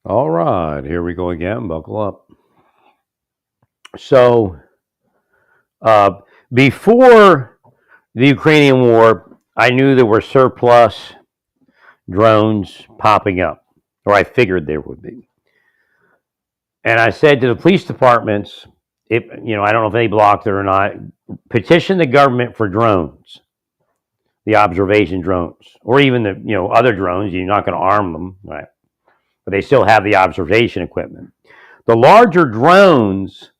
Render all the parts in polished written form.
All right, here we go again. Buckle up. So, uh, before the Ukrainian war, I knew there were surplus drones popping up, or I figured there would be. And I said to the police departments, if I don't know if they blocked it or not, petition the government for drones, the observation drones, or even the other drones. You're not going to arm them, right? But they still have the observation equipment. The larger drones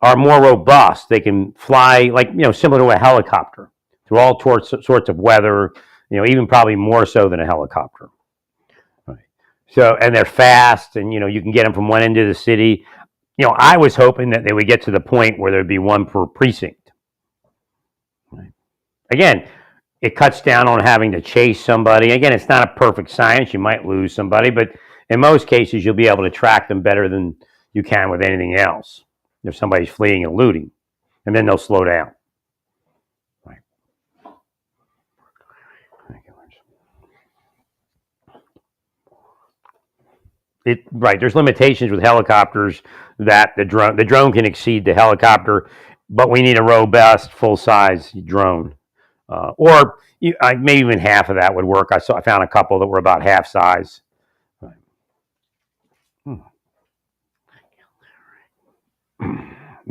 are more robust. They can fly like similar to a helicopter through all sorts of weather. Even probably more so than a helicopter. Right. So and they're fast, and you can get them from one end of the city. I was hoping that they would get to the point where there'd be one per precinct. Right. Again, it cuts down on having to chase somebody. Again, it's not a perfect science. You might lose somebody, but in most cases, you'll be able to track them better than you can with anything else. If somebody's fleeing and looting, and then they'll slow down. Right. Right. There's limitations with helicopters that the drone can exceed the helicopter, but we need a robust, full size drone, or maybe even half of that would work. I found a couple that were about half size. Right.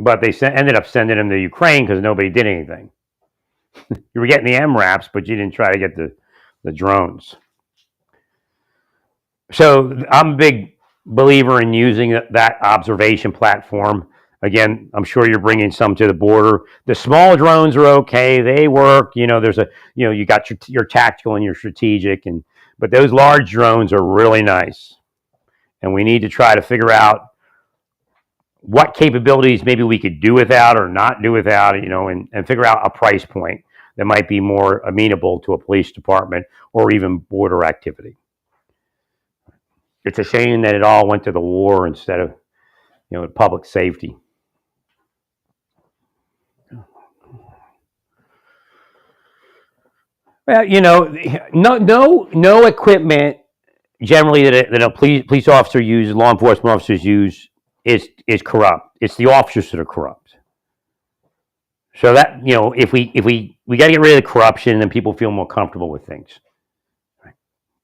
But they ended up sending them to Ukraine because nobody did anything. You were getting the MRAPs, but you didn't try to get the drones. So I'm a big believer in using that observation platform. Again, I'm sure you're bringing some to the border. The small drones are okay; they work. There's you got your tactical and your strategic, but those large drones are really nice, and we need to try to figure out what capabilities maybe we could do without or not do without, and figure out a price point that might be more amenable to a police department or even border activity. It's a shame that it all went to the war instead of, public safety. Well, no equipment generally that a police officer uses, law enforcement officers use, is corrupt. It's the officers that are corrupt. So that if we got to get rid of the corruption, and then people feel more comfortable with things.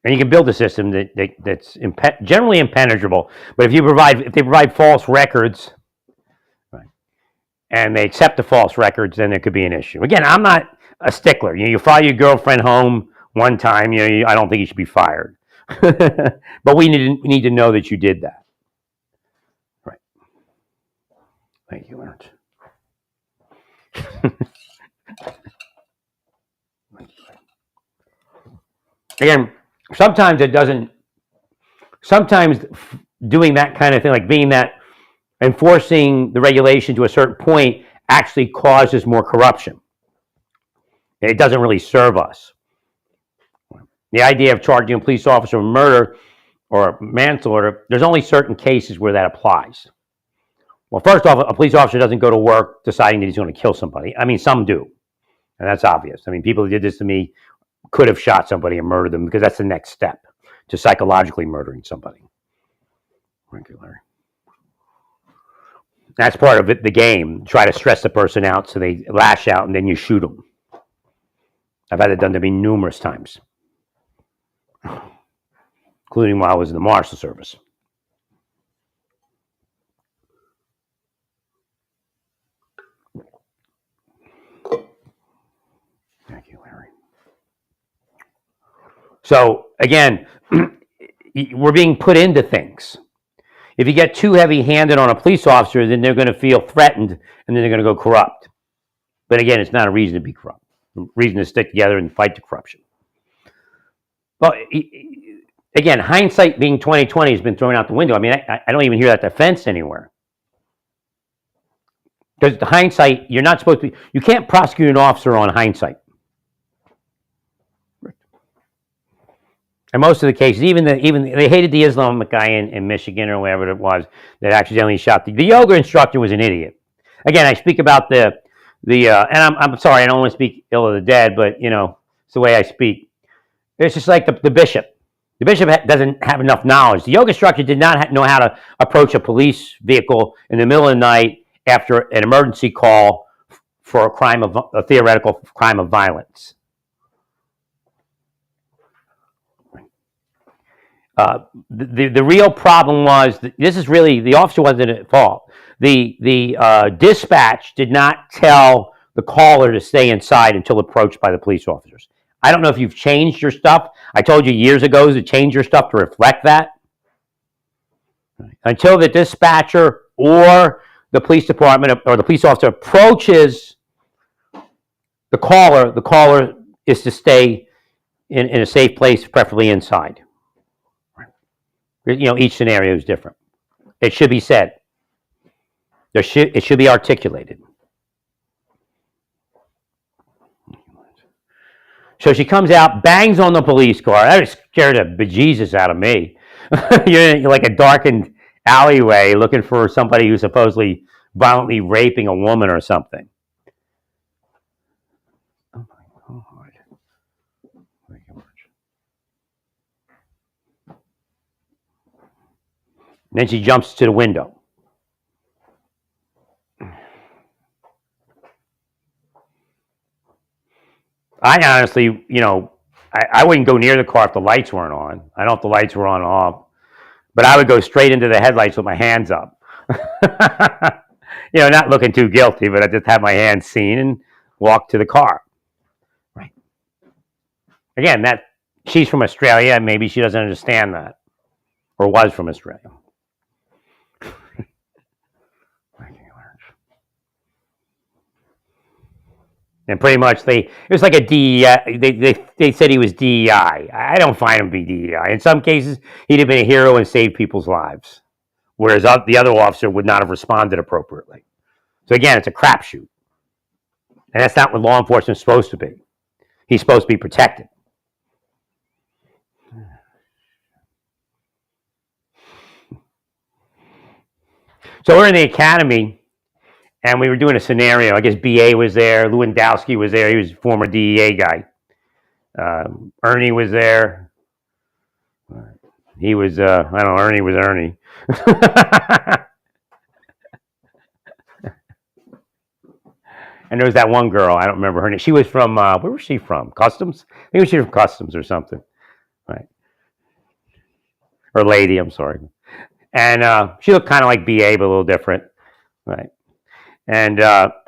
And you can build a system that's generally impenetrable. But if they provide false records, right, and they accept the false records, then there could be an issue. Again, I'm not a stickler. You fly your girlfriend home one time, I don't think you should be fired. But we need to know that you did that. Right. Thank you, Lawrence. Again, sometimes it doesn't. Sometimes doing that kind of thing, like being that enforcing the regulation to a certain point, actually causes more corruption. It doesn't really serve us. The idea of charging a police officer with murder or manslaughter, there's only certain cases where that applies. Well, first off, a police officer doesn't go to work deciding that he's going to kill somebody. I mean, some do, and that's obvious. I mean, people who did this to me could have shot somebody and murdered them because that's the next step to psychologically murdering somebody. Thank you, Larry. That's part of the game. Try to stress the person out so they lash out, and then you shoot them. I've had it done to me numerous times, including while I was in the Marshal Service. Thank you, Larry. So again, we're being put into things. If you get too heavy-handed on a police officer, then they're going to feel threatened, and then they're going to go corrupt. But again, it's not a reason to be corrupt. A reason to stick together and fight the corruption. Well, again, hindsight being 2020 has been thrown out the window. I mean, I don't even hear that defense anywhere. Because the hindsight, you're not supposed to. You can't prosecute an officer on hindsight. And most of the cases, even they hated the Islamic guy in Michigan or wherever it was that accidentally shot the yoga instructor was an idiot. Again, I speak about and I'm sorry, I don't want to speak ill of the dead, but it's the way I speak. It's just like the bishop. The bishop doesn't have enough knowledge. The yoga instructor did not know how to approach a police vehicle in the middle of the night after an emergency call for a theoretical crime of violence. The real problem was this is really the officer wasn't at fault. The dispatch did not tell the caller to stay inside until approached by the police officers. I don't know if you've changed your stuff. I told you years ago to change your stuff to reflect that. Until the dispatcher or the police department or the police officer approaches the caller is to stay in a safe place, preferably inside. Each scenario is different. It should be said. It should be articulated. So she comes out, bangs on the police car. That scared the bejesus out of me. You're like a darkened alleyway looking for somebody who's supposedly violently raping a woman or something. Oh my God. And then she jumps to the window. I honestly, I wouldn't go near the car if the lights weren't on. I don't know if the lights were on or off, but I would go straight into the headlights with my hands up. Not looking too guilty, but I just have my hands seen and walk to the car. Right. Again, she's from Australia, and maybe she doesn't understand that, or was from Australia. And pretty much it was like a DEI. They said he was DEI. I don't find him to be DEI. In some cases, he'd have been a hero and saved people's lives, whereas the other officer would not have responded appropriately. So again, it's a crapshoot, and that's not what law enforcement is supposed to be. He's supposed to be protected. So we're in the academy. And we were doing a scenario. I guess BA was there. Lewandowski was there. He was a former DEA guy. Ernie was there. He was, I don't know, Ernie was Ernie. And there was that one girl. I don't remember her name. She was from, where was she from? Customs? I think she was from Customs or something. Right. Or lady, I'm sorry. And she looked kind of like BA, but a little different. Right. And what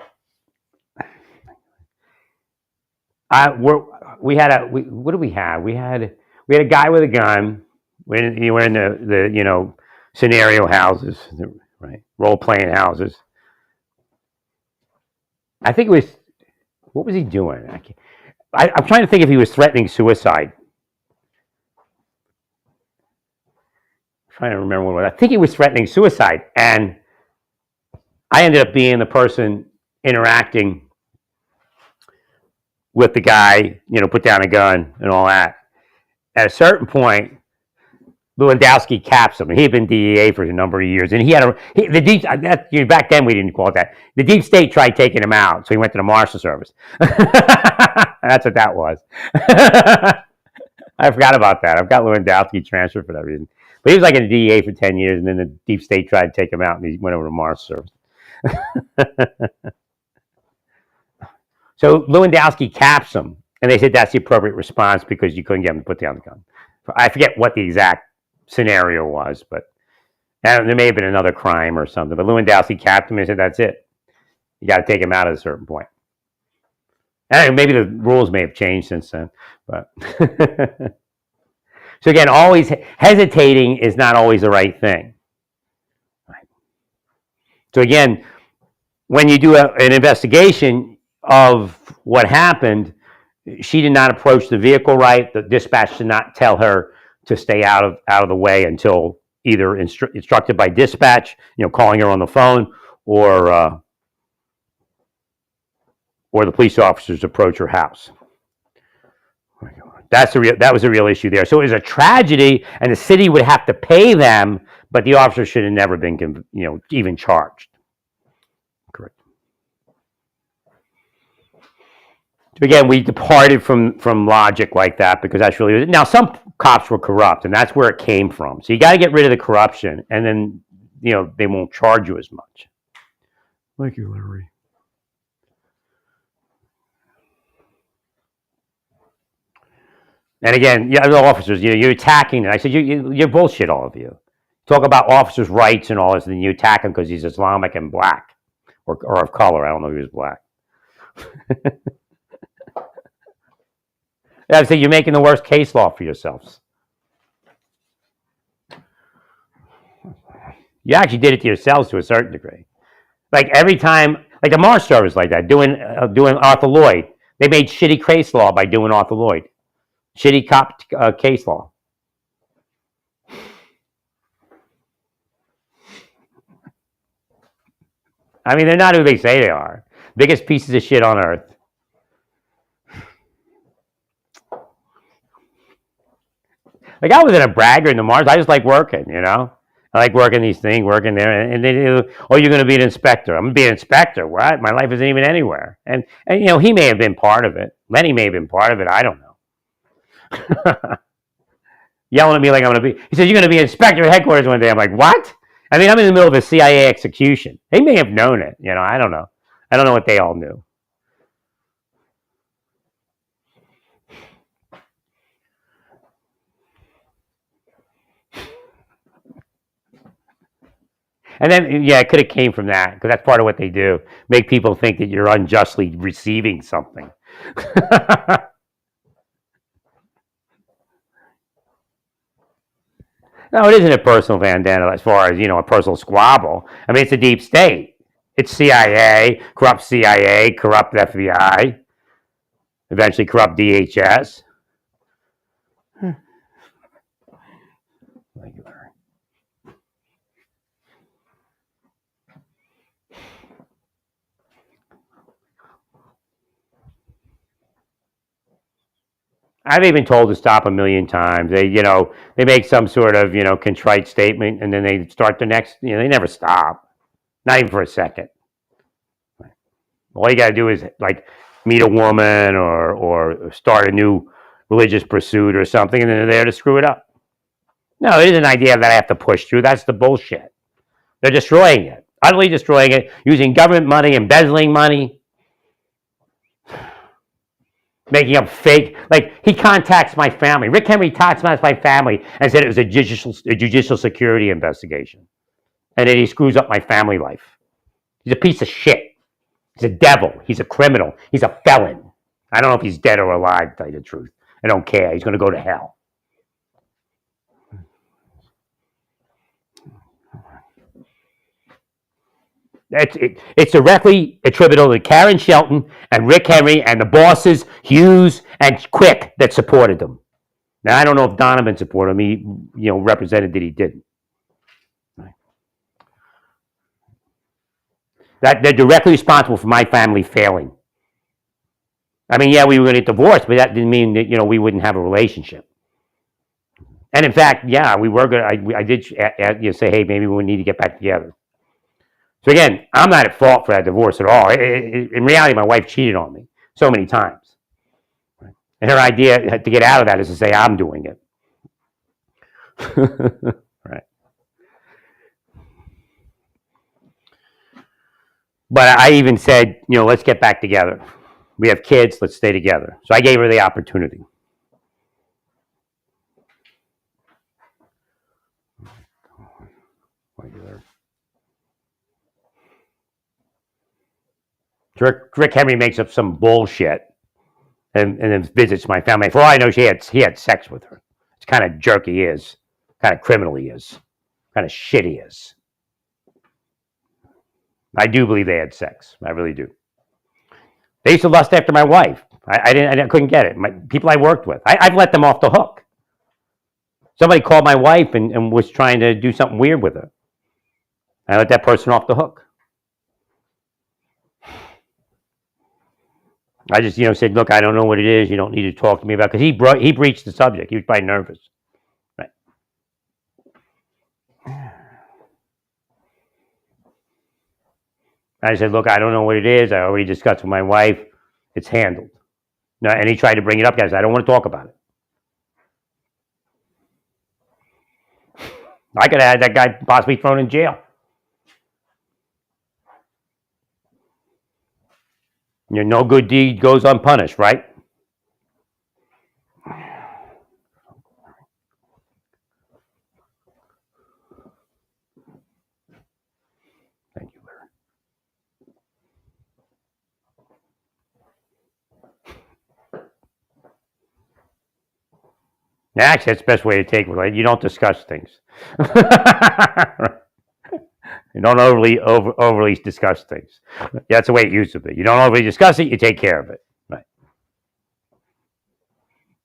do we have? We had a guy with a gun. We're in the scenario houses, right? Role playing houses. I think it was. What was he doing? I'm trying to think if he was threatening suicide. I'm trying to remember what it was. I think he was threatening suicide, and I ended up being the person interacting with the guy, put down a gun and all that. At a certain point, Lewandowski caps him. He had been DEA for a number of years, and back then we didn't call it that. The deep state tried taking him out, so he went to the Marshal Service. That's what that was. I forgot about that. I've got Lewandowski transferred for that reason. But he was like in the DEA for 10 years, and then the deep state tried to take him out, and he went over to Marshal Service. So Lewandowski caps him, and they said that's the appropriate response because you couldn't get him to put down the gun. I forget what the exact scenario was, but there may have been another crime or something. But Lewandowski capped him and said, "That's it. You got to take him out at a certain point." And maybe the rules may have changed since then, but so again, always hesitating is not always the right thing. So again, when you do an investigation of what happened, she did not approach the vehicle right. The dispatch did not tell her to stay out of the way until either instructed by dispatch, calling her on the phone, or the police officers approach her house. That was a real issue there. So it was a tragedy, and the city would have to pay them, but the officer should have never been, even charged. Correct. Again, we departed from logic like that because that's really now. Some cops were corrupt, and that's where it came from. So you got to get rid of the corruption, and then they won't charge you as much. Thank you, Larry. And again, yeah, the officers, you're attacking. And I said, you're bullshit, all of you. Talk about officers' rights and all this, and then you attack him because he's Islamic and black, or of color. I don't know if he was black. I say you're making the worst case law for yourselves. You actually did it to yourselves to a certain degree. Like every time, like the Mars service, like that, doing Arthur Lloyd. They made shitty case law by doing Arthur Lloyd. Shitty cop case law. I mean, they're not who they say they are. Biggest pieces of shit on earth. Like I wasn't a bragger in the Mars. I just like working, I like working these things, working there. And they, oh, you're going to be an inspector. I'm going to be an inspector. What? My life isn't even anywhere. And he may have been part of it. Lenny may have been part of it. I don't know. Yelling at me like I'm going to be. He said, you're going to be inspector at headquarters one day. I'm like, what? I mean, I'm in the middle of a CIA execution. They may have known it. I don't know. I don't know what they all knew. And then, yeah, it could have came from that because that's part of what they do. Make people think that you're unjustly receiving something. No, it isn't a personal vendetta as far as, a personal squabble. I mean, it's a deep state. It's CIA, corrupt FBI, eventually corrupt DHS. Thank you, Larry. I've even told to stop a million times. They make some sort of, contrite statement, and then they start the next. They never stop, not even for a second. All you got to do is like meet a woman or start a new religious pursuit or something, and then they're there to screw it up. No, it is an idea that I have to push through. That's the bullshit. They're destroying it, utterly destroying it, using government money, embezzling money, making up fake. Like he contacts my family. Rick Henry contacts my family and said it was a judicial security investigation, and then he screws up my family life. He's a piece of shit. He's a devil. He's a criminal. He's a felon. I don't know if he's dead or alive, to tell you the truth. I don't care. He's going to go to hell. It's directly attributable to Karen Shelton and Rick Henry and the bosses, Hughes and Quick, that supported them. Now, I don't know if Donovan supported him. He, represented that he didn't. That they're directly responsible for my family failing. I mean, yeah, we were going to get divorced, but that didn't mean that we wouldn't have a relationship. And in fact, yeah, we were going. I did say, hey, maybe we need to get back together. So again, I'm not at fault for that divorce at all. In reality, my wife cheated on me so many times, and her idea to get out of that is to say I'm doing it. Right. But I even said, let's get back together. We have kids. Let's stay together. So I gave her the opportunity. Rick Henry makes up some bullshit and then visits my family. For all I know, he had sex with her. It's kind of jerky he is, kind of criminal he is, kind of shit he is. I do believe they had sex. I really do. They used to lust after my wife. I couldn't get it. People I worked with, I've let them off the hook. Somebody called my wife and was trying to do something weird with her. I let that person off the hook. I just, said, look, I don't know what it is. You don't need to talk to me about it. Because he breached the subject. He was probably nervous. Right. I said, look, I don't know what it is. I already discussed with my wife. It's handled. No, and he tried to bring it up, guys. I don't want to talk about it. I could have had that guy possibly thrown in jail. No good deed goes unpunished, right? Thank you, Larry. Actually, that's the best way to take it. You don't discuss things. You don't overly discuss things. That's the way it used to be. You don't overly discuss it, you take care of it. Right.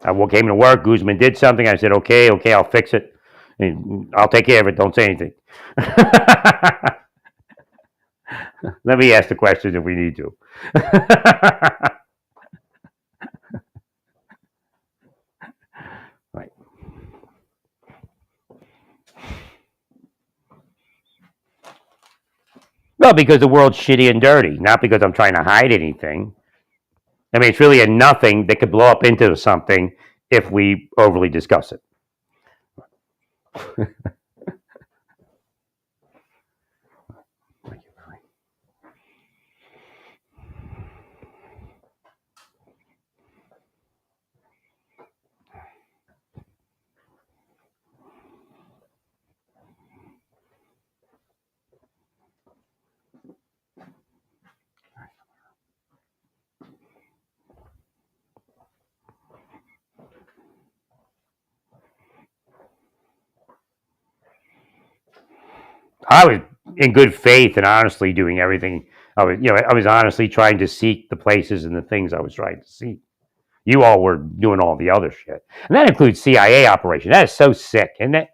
I came to work, Guzman did something, I said, okay, I'll fix it. I'll take care of it, don't say anything. Let me ask the questions if we need to. Right. Well, because the world's shitty and dirty, not because I'm trying to hide anything. I mean, it's really a nothing that could blow up into something if we overly discuss it. I was in good faith and honestly doing everything. I was honestly trying to seek the places and the things I was trying to seek. You all were doing all the other shit, and that includes CIA operation. That is so sick, isn't it?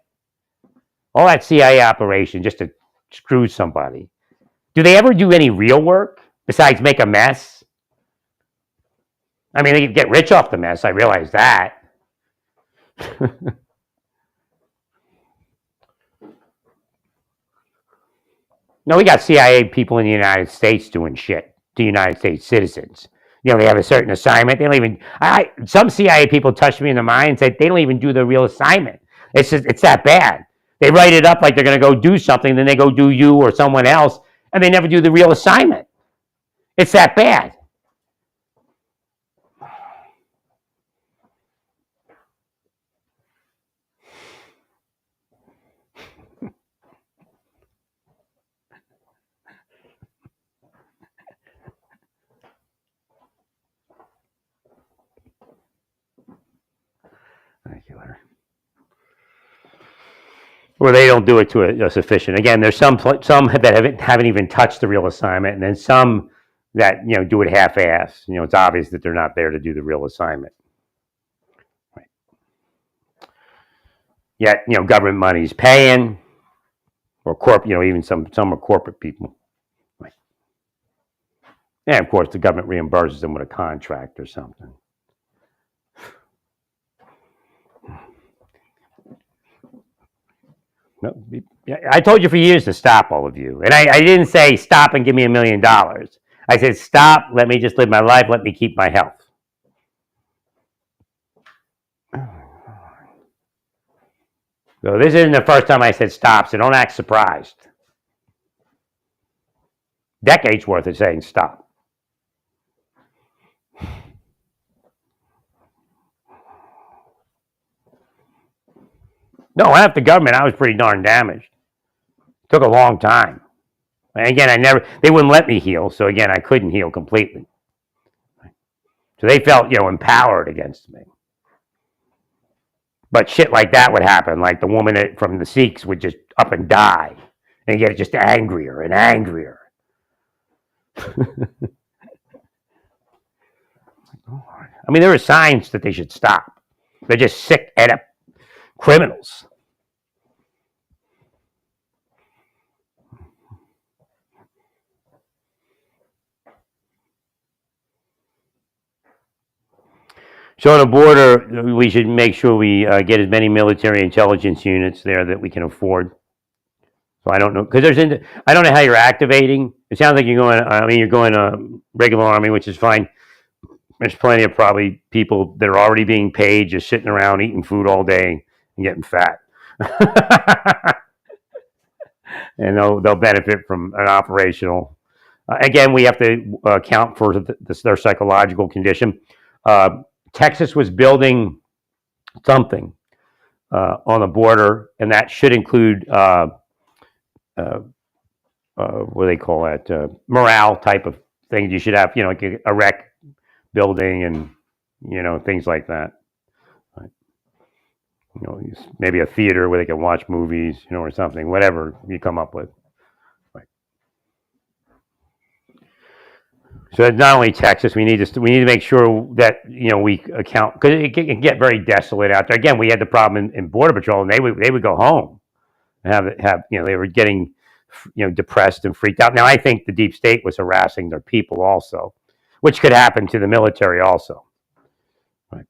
All that CIA operation just to screw somebody. Do they ever do any real work besides make a mess? I mean, they could get rich off the mess. I realize that. No, we got CIA people in the United States doing shit to United States citizens. They have a certain assignment. They don't even. Some CIA people touched me in the mind and said they don't even do the real assignment. It's that bad. They write it up like they're going to go do something, then they go do you or someone else, and they never do the real assignment. It's that bad. Thank you, Larry. Or they don't do it to a sufficient. Again, there's some that haven't even touched the real assignment, and then some that do it half-ass. It's obvious that they're not there to do the real assignment. Right. Yet, government money's paying, or even some are corporate people. Right. And of course, the government reimburses them with a contract or something. No, I told you for years to stop, all of you. And I didn't say stop and give me $1 million. I said stop, let me just live my life, let me keep my health. So this isn't the first time I said stop, so don't act surprised. Decades worth of saying stop. No, after government, I was pretty darn damaged. Took a long time. And again, they wouldn't let me heal, so again, I couldn't heal completely. So they felt, empowered against me. But shit like that would happen, like the woman from the Sikhs would just up and die, and get just angrier and angrier. I mean, there are signs that they should stop. They're just sick, criminals. So on the border, we should make sure we get as many military intelligence units there that we can afford. So I don't know, because I don't know how you're activating. It sounds like you're going. You're going regular army, which is fine. There's plenty of probably people that are already being paid, just sitting around eating food all day and getting fat. And they'll benefit from an operational. Again, we have to account for their psychological condition. Texas was building something on the border, and that should include what do they call that, morale type of things. You should have, like a rec building and things like that. Right. Maybe a theater where they can watch movies, or something, whatever you come up with. Right. So it's not only Texas. We need to make sure that we account, because it can get very desolate out there. Again, we had the problem in Border Patrol, and they would go home and have they were getting depressed and freaked out. Now I think the deep state was harassing their people also, which could happen to the military also. Right.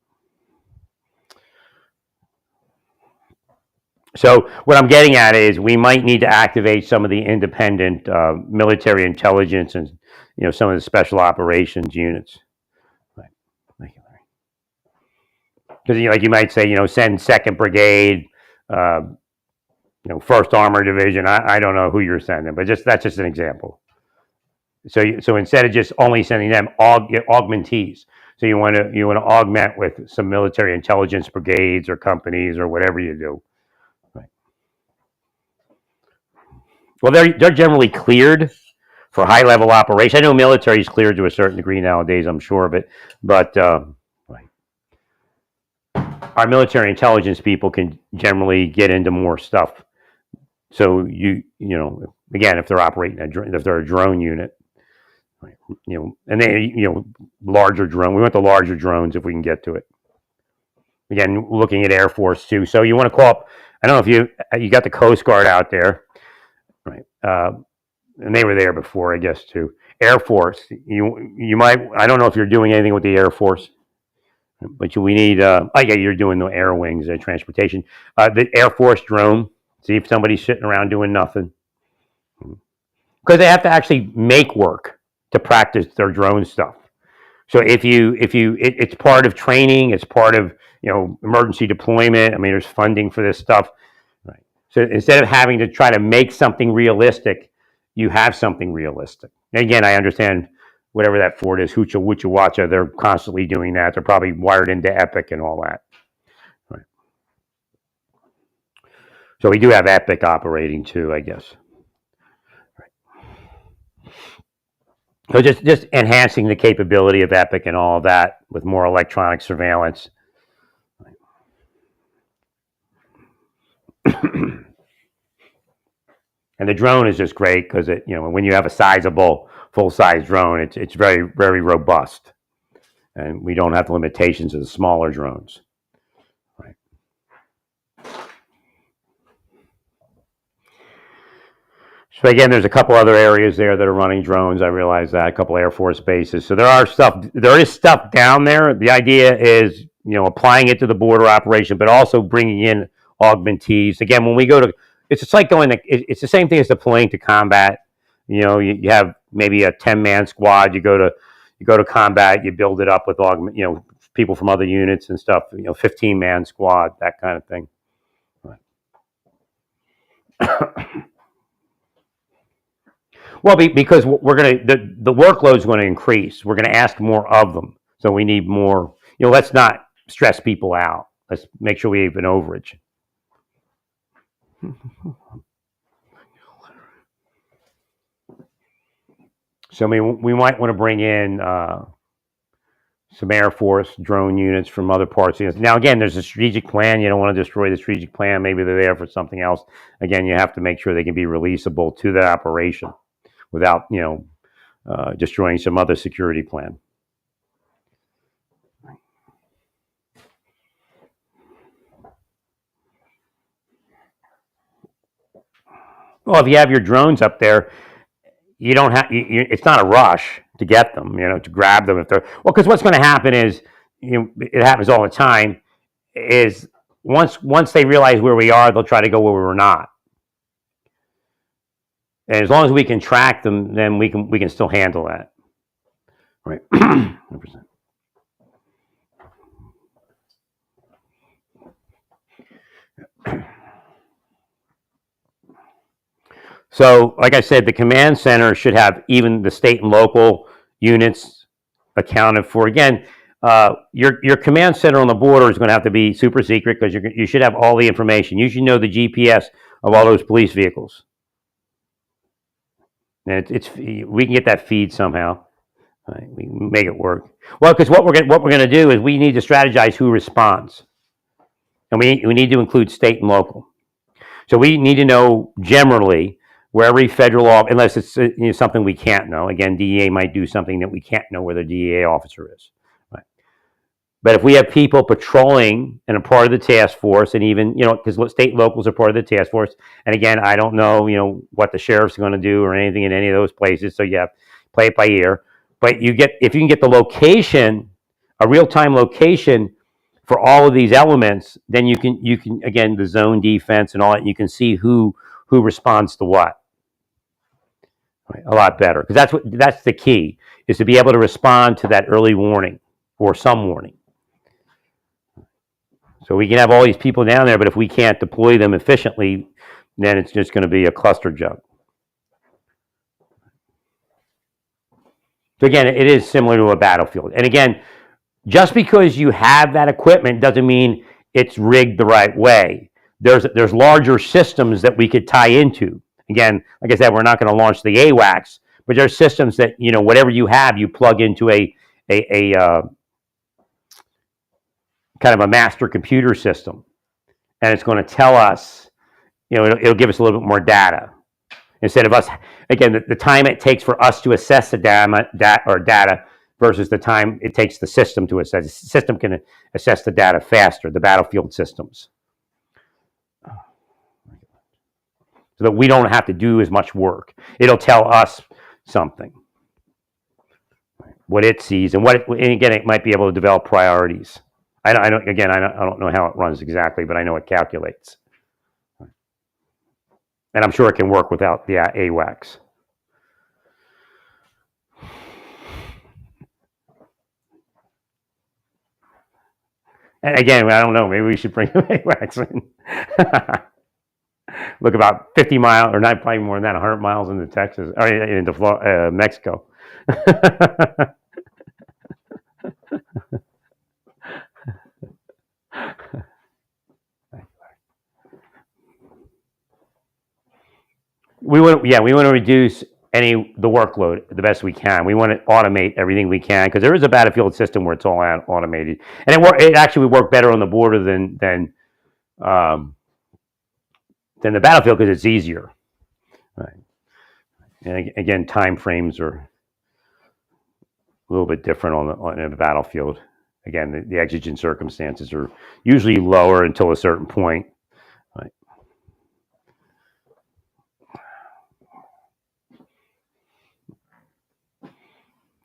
So what I'm getting at is we might need to activate some of the independent military intelligence and some of the special operations units. Right. Thank you, Larry. Because like you might say, send Second Brigade, First Armored Division. I don't know who you're sending, but that's just an example. So instead of just only sending them augmentees, so you want to augment with some military intelligence brigades or companies or whatever you do. Right. Well, they're generally cleared for high level operation. I know military is cleared to a certain degree nowadays, I'm sure of it, but right. Our military intelligence people can generally get into more stuff. So again, if they're operating if they're a drone unit, right, and they larger drone. We want the larger drones if we can get to it. Again, looking at Air Force too. So you want to call up. I don't know if you got the Coast Guard out there, right? And they were there before, I guess, too. Air Force. You might. I don't know if you're doing anything with the Air Force, but we need. Yeah, you're doing the air wings and transportation. The Air Force drone. See if somebody's sitting around doing nothing, because they have to actually make work to practice their drone stuff. So it's part of training. It's part of emergency deployment. I mean, there's funding for this stuff, right? So instead of having to try to make something realistic, you have something realistic. And again, I understand whatever that Ford is, Hoocha Woocha Watcha. They're constantly doing that. They're probably wired into Epic and all that. Right. So we do have Epic operating too, I guess. Right. So just enhancing the capability of Epic and all of that with more electronic surveillance. And the drone is just great because when you have a sizable full-size drone, it's very, very robust, and we don't have the limitations of the smaller drones. Right. So again, there's a couple other areas there that are running drones. I realize that, a couple Air Force bases. So there is stuff down there. The idea is, applying it to the border operation, but also bringing in augmentees. Again, when we go to, it's just like it's the same thing as deploying to combat. You have maybe a 10-man squad. You go to combat. You build it up with people from other units and stuff. 15-man squad, that kind of thing. Right. Well, because the workload is going to increase. We're going to ask more of them, so we need more. Let's not stress people out. Let's make sure we have an overage. So we might want to bring in some Air Force drone units from other parts. Now, again, there's a strategic plan. You don't want to destroy the strategic plan. Maybe they're there for something else. Again, you have to make sure they can be releasable to the operation without destroying some other security plan. Well, if you have your drones up there, you don't have. It's not a rush to get them. To grab them if they're because what's going to happen is, it happens all the time. Is once they realize where we are, they'll try to go where we're not. And as long as we can track them, then we can still handle that. Right. 100%. So, like I said, the command center should have even the state and local units accounted for. Again, your command center on the border is going to have to be super secret because you should have all the information. You should know the GPS of all those police vehicles. And we can get that feed somehow. Right, we can make it work. Well, because what we're going to do is we need to strategize who responds, and we need to include state and local. So we need to know generally where every federal officer, unless it's something we can't know. Again, DEA might do something that we can't know where the DEA officer is. Right. But if we have people patrolling and a part of the task force, and even because state and locals are part of the task force, and again, I don't know what the sheriff's going to do or anything in any of those places. So you have to play it by ear. But if you can get the location, a real-time location for all of these elements, then you can again, the zone defense and all that, you can see who responds to what. Right, a lot better, because that's the key, is to be able to respond to that early warning or some warning. So we can have all these people down there, but if we can't deploy them efficiently, then it's just going to be a cluster jump. So again, it is similar to a battlefield. And again, just because you have that equipment doesn't mean it's rigged the right way. There's larger systems that we could tie into. Again, like I said, we're not going to launch the AWACS, but there's systems that whatever you have, you plug into a kind of a master computer system, and it's going to tell us. It'll give us a little bit more data instead of us. Again, the time it takes for us to assess the data versus the time it takes the system to assess. The system can assess the data faster, the battlefield systems. So that we don't have to do as much work. It'll tell us something, what it sees, and again, it might be able to develop priorities. I don't know how it runs exactly, but I know it calculates. And I'm sure it can work without the AWACS. And again, I don't know, maybe we should bring AWACS in. Look, about 50 miles, or not, probably more than that, 100 miles into Texas, or into Mexico. We want to reduce the workload the best we can. We want to automate everything we can, because there is a battlefield system where it's all automated, and it actually would work better on the border than the battlefield, because it's easier. Right. And again, time frames are a little bit different on the battlefield. Again, the exigent circumstances are usually lower until a certain point. Right.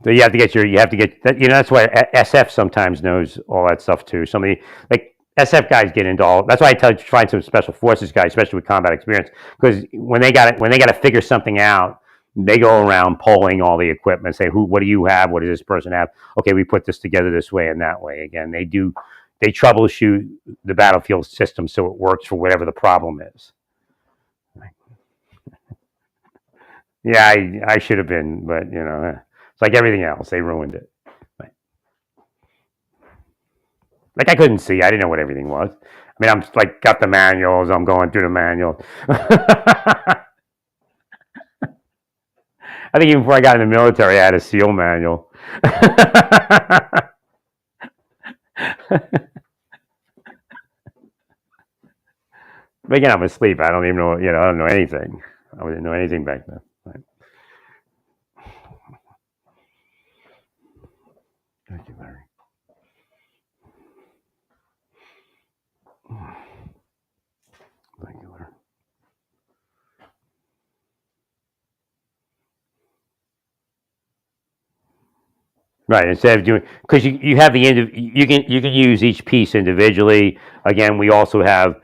So you have to get that. That's why SF sometimes knows all that stuff too. Somebody like SF guys get into all. That's why I tell you to find some special forces guys, especially with combat experience, because when they got to figure something out, they go around polling all the equipment, say, what do you have? What does this person have? Okay, we put this together this way and that way. Again, they troubleshoot the battlefield system so it works for whatever the problem is. Yeah, I should have been, but it's like everything else, they ruined it. Right. Like I couldn't see, I didn't know what everything was. I mean, I'm like got the manuals, I'm going through the manual. I think even before I got in the military, I had a SEAL manual. But again, I'm asleep. I don't even know. I don't know anything. I didn't know anything back then. Right. Thank you, Larry. Thank you, Larry. Right. Instead of doing, because you have you can use each piece individually. Again, we also have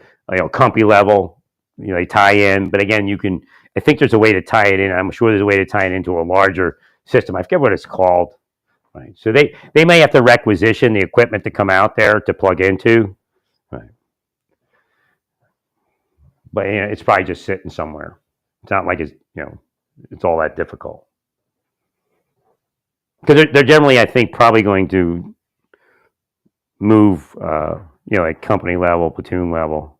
company level. They tie in, but again, I think there's a way to tie it in. I'm sure there's a way to tie it into a larger system. I forget what it's called. Right. So they may have to requisition the equipment to come out there to plug into. Right. But it's probably just sitting somewhere. It's not like it's all that difficult. Because they're generally, I think, probably going to move, like company level, platoon level.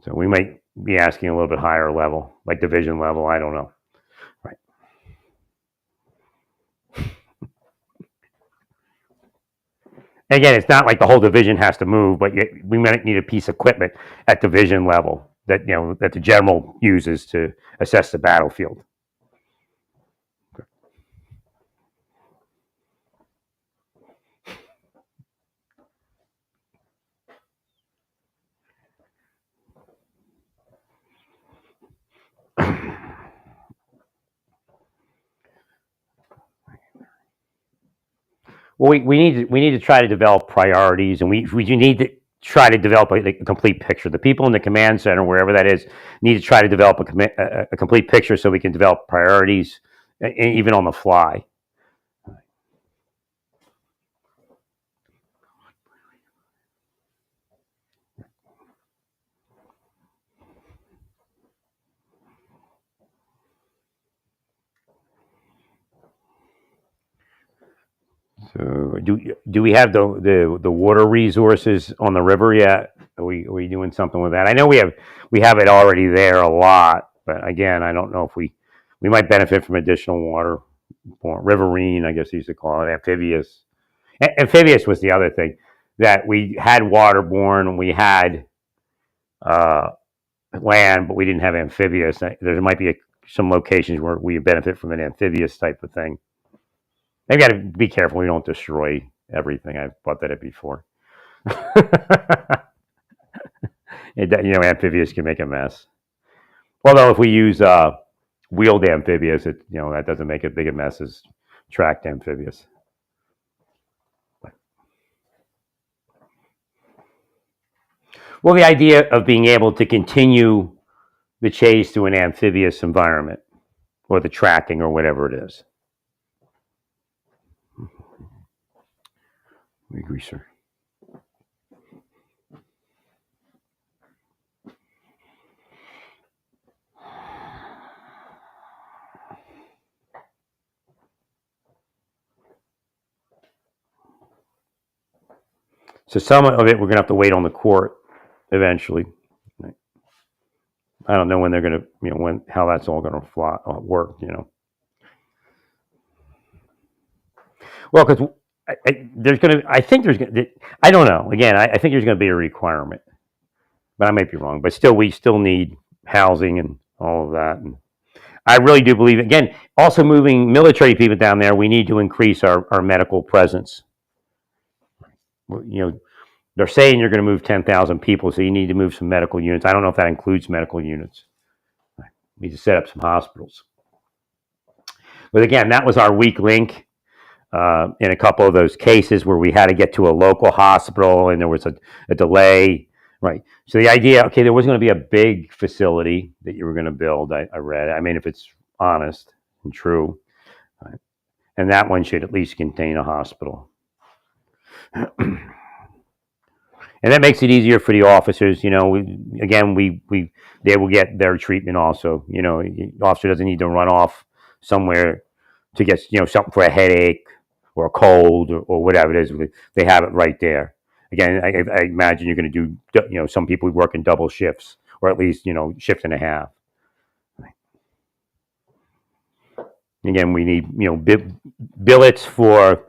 So we might be asking a little bit higher level, like division level. I don't know. Right. Again, it's not like the whole division has to move, but we might need a piece of equipment at division level that the general uses to assess the battlefield. Well, we need to try to develop priorities, and we need to try to develop a complete picture. The people in the command center, wherever that is, need to try to develop a complete picture so we can develop priorities, even on the fly. So, do we have the water resources on the river yet? Are we doing something with that? I know we have it already there a lot, but again, I don't know if we might benefit from additional water. Riverine, I guess you used to call it amphibious. Amphibious was the other thing that we had waterborne and we had uh, land, but we didn't have amphibious. There might be some locations where we benefit from an amphibious type of thing. They've got to be careful we don't destroy everything. I've brought that up before. Amphibious can make a mess. Although if we use wheeled amphibious, that doesn't make as big a mess as tracked amphibious. Well, the idea of being able to continue the chase to an amphibious environment, or the tracking, or whatever it is. We agree, sir. So some of it we're going to have to wait on the court eventually. I don't know when they're going to, how that's all going to work. Well, because there's going to, I think there's going to, I don't know. Again, I think there's going to be a requirement, but I might be wrong. But still, we still need housing and all of that. And I really do believe, again, also moving military people down there, we need to increase our medical presence. They're saying you're going to move 10,000 people, so you need to move some medical units. I don't know if that includes medical units. We need to set up some hospitals. But again, that was our weak link in a couple of those cases where we had to get to a local hospital and there was a delay. Right. So the idea, okay, there was going to be a big facility that you were going to build. I read. I mean, if it's honest and true, right? And that one should at least contain a hospital. And that makes it easier for the officers. They will get their treatment also. The officer doesn't need to run off somewhere to get something for a headache or a cold or whatever it is. They have it right there. Again, I imagine you're going to do some people work in double shifts, or at least shift and a half. Again, we need billets for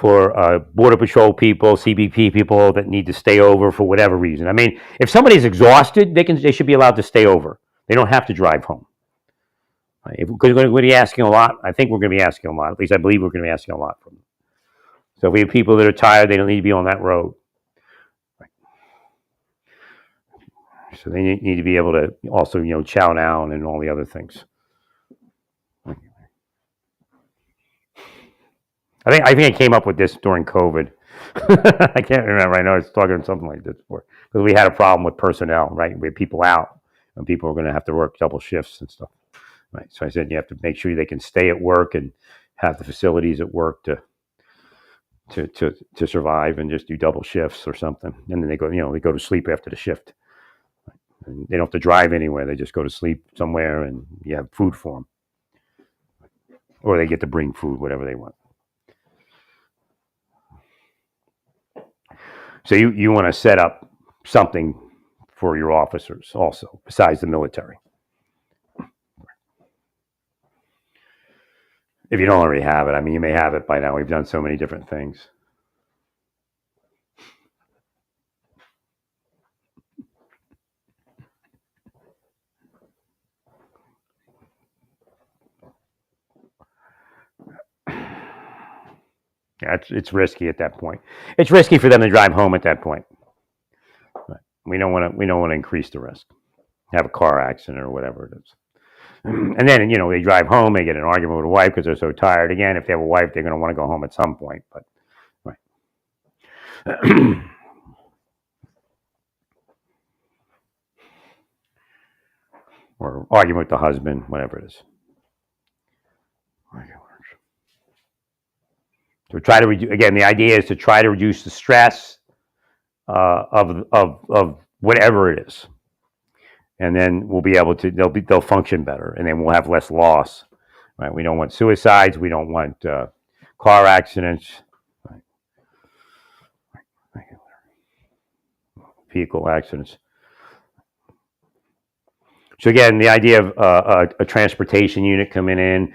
Border Patrol people, CBP people that need to stay over for whatever reason. I mean, if somebody's exhausted, they should be allowed to stay over. They don't have to drive home. Because we're going to be asking a lot. I think we're going to be asking a lot. At least I believe we're going to be asking a lot from them. So if we have people that are tired, they don't need to be on that road. So they need to be able to also, chow down and all the other things. I think I came up with this during COVID. I can't remember. I know I was talking something like this before because we had a problem with personnel. Right, we had people out, and people were going to have to work double shifts and stuff. Right, so I said you have to make sure they can stay at work and have the facilities at work to survive, and just do double shifts or something. And then they go to sleep after the shift. And they don't have to drive anywhere. They just go to sleep somewhere, and you have food for them, or they get to bring food, whatever they want. So you want to set up something for your officers also, besides the military. If you don't already have it, I mean, you may have it by now. We've done so many different things. Yeah, it's risky at that point. It's risky for them to drive home at that point. But we don't want to increase the risk, have a car accident or whatever it is. And then they drive home, they get an argument with a wife because they're so tired. Again, if they have a wife, they're going to want to go home at some point. But right. Or argument with the husband, whatever it is. So try to reduce. Again, the idea is to try to reduce the stress of whatever it is, and then we'll be able to. They'll function better, and then we'll have less loss. Right? We don't want suicides. We don't want car accidents. Right. Vehicle accidents. So again, the idea of a transportation unit coming in.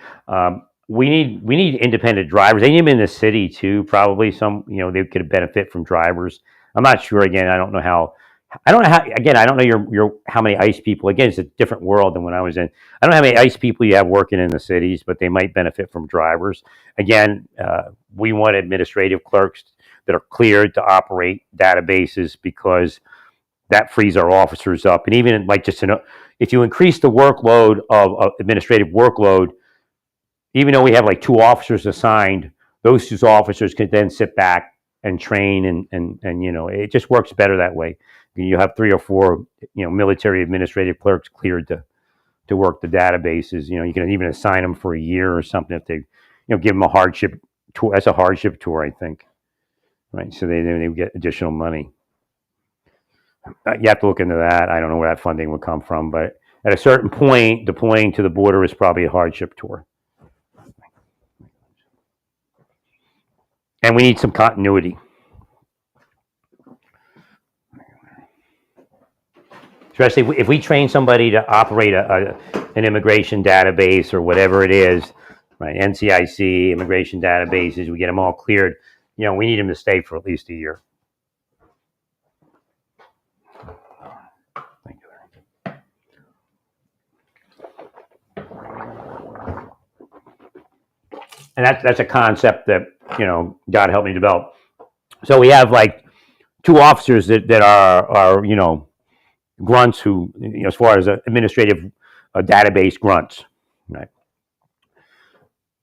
We need independent drivers. They need them in the city too. Probably some, they could benefit from drivers. I'm not sure. Again, I don't know how. Again, I don't know your how many ICE people. Again, it's a different world than when I was in. I don't know how many ICE people you have working in the cities, but they might benefit from drivers. Again, we want administrative clerks that are cleared to operate databases because that frees our officers up. And even like just to know, if you increase the workload of administrative workload, even though we have like 2 officers assigned, those 2 officers can then sit back and train and it just works better that way. You have 3 or 4 military administrative clerks cleared to work the databases. You can even assign them for a year or something if they give them a hardship tour. That's a hardship tour, I think. Right, so they get additional money. You have to look into that. I don't know where that funding would come from, but at a certain point, deploying to the border is probably a hardship tour. And we need some continuity. Especially if we train somebody to operate an immigration database or whatever it is, right? NCIC, immigration databases, we get them all cleared. We need them to stay for at least a year. Thank you. And that's a concept that God helped me develop. So we have like 2 officers that are grunts who, as far as administrative database grunts, right?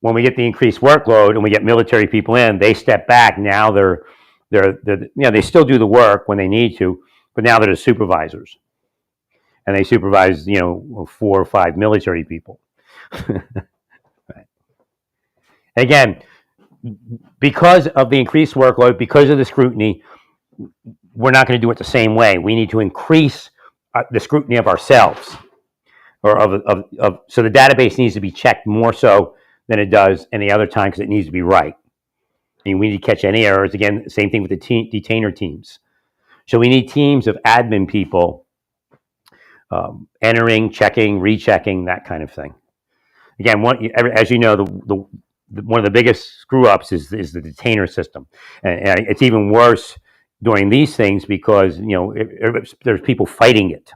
When we get the increased workload and we get military people in, they step back. Now they're they still do the work when they need to, but now they're the supervisors, and they supervise 4 or 5 military people. Right. Again, because of the increased workload, because of the scrutiny, we're not going to do it the same way. We need to increase the scrutiny of ourselves, or so the database needs to be checked more so than it does any other time because it needs to be right. And we need to catch any errors. Again, same thing with the detainer teams. So we need teams of admin people entering, checking, rechecking, that kind of thing. Again, as you know, one of the biggest screw ups is the detainer system, and it's even worse doing these things because there's people fighting it.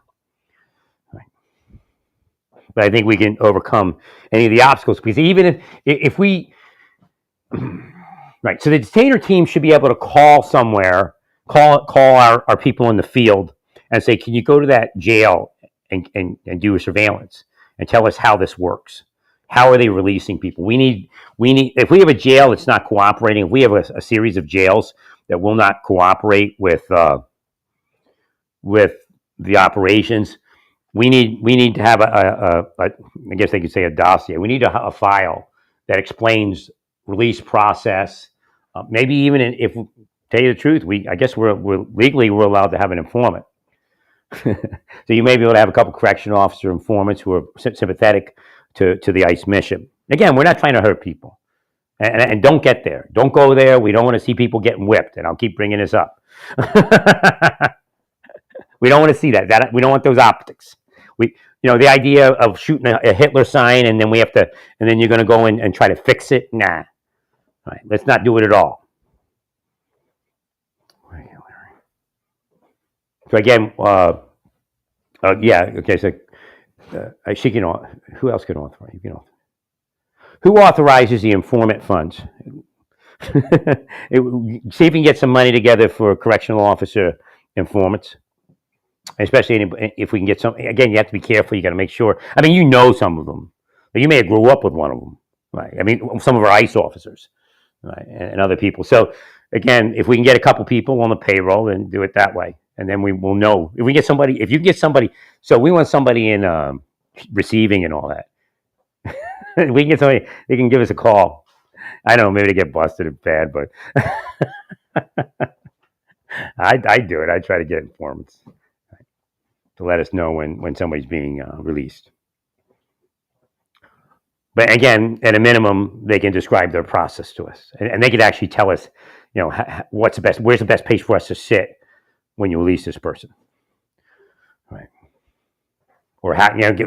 Right. But I think we can overcome any of the obstacles because even if we right, so the detainer team should be able to call somewhere, call our people in the field and say, can you go to that jail and do a surveillance and tell us how this works? How are they releasing people? We need if we have a jail that's not cooperating, if we have a series of jails that will not cooperate with the operations, we need to have a I guess they could say a dossier. We need a file that explains release process. Maybe even if tell you the truth, I guess we're legally allowed to have an informant. So you may be able to have a couple correctional officer informants who are sympathetic to the ICE mission. Again, we're not trying to hurt people. And don't get there. Don't go there. We don't want to see people getting whipped. And I'll keep bringing this up. We don't want to see that. We don't want those optics. The idea of shooting a Hitler sign and then and then you're going to go in and try to fix it. Nah. All right, let's not do it at all. So again, yeah. Okay. So she can. Who else can authorize? You can authorize. Who authorizes the informant funds? See if you can get some money together for correctional officer informants, especially if we can get some. Again, you have to be careful. You got to make sure. I mean, some of them. You may have grew up with one of them, right? I mean, some of our ICE officers, right, and other people. So again, if we can get a couple people on the payroll, then do it that way, and then we will know if we get somebody. If you get somebody, so we want somebody in receiving and all that. We can get somebody. They can give us a call. I don't know. Maybe they get busted and bad, but I do it. I try to get informants to let us know when somebody's being released. But again, at a minimum, they can describe their process to us, and they could actually tell us, what's the best, where's the best place for us to sit when you release this person, right? Or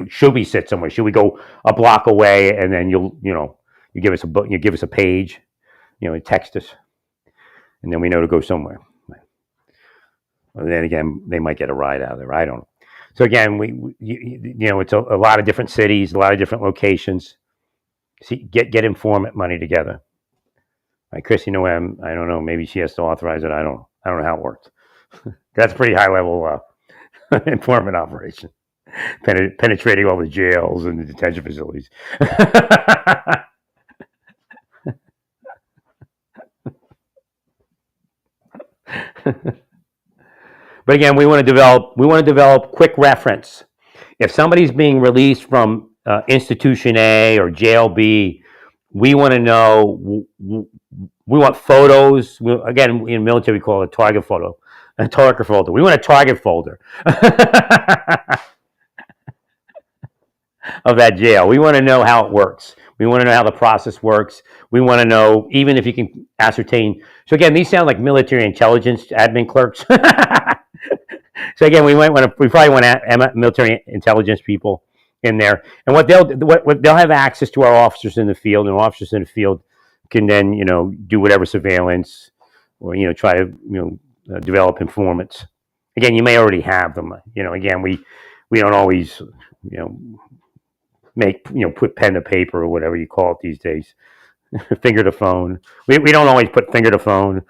should we sit somewhere? Should we go a block away, and then you give us a page, text us, and then we know to go somewhere. Right? And then again, they might get a ride out of there. I don't know. So again, it's a lot of different cities, a lot of different locations. See, get informant money together. Like Chrissy Noem, I don't know. Maybe she has to authorize it. I don't know how it works. That's pretty high level informant operation, penetrating all the jails and the detention facilities. But again, we want to develop quick reference. If somebody's being released from institution A or jail B, we want to know. We want photos. Again, in military, we call it a target folder. We want a target folder of that jail. We want to know how it works. We want to know how the process works. We want to know, even if you can ascertain. So again, these sound like military intelligence admin clerks. So again, we probably want military intelligence people in there, and what they'll have access to our officers in the field, and officers in the field can then do whatever surveillance or try to develop informants. Again, you may already have them. Again, we don't always put pen to paper or whatever you call it these days. Finger to phone. We don't always put finger to phone.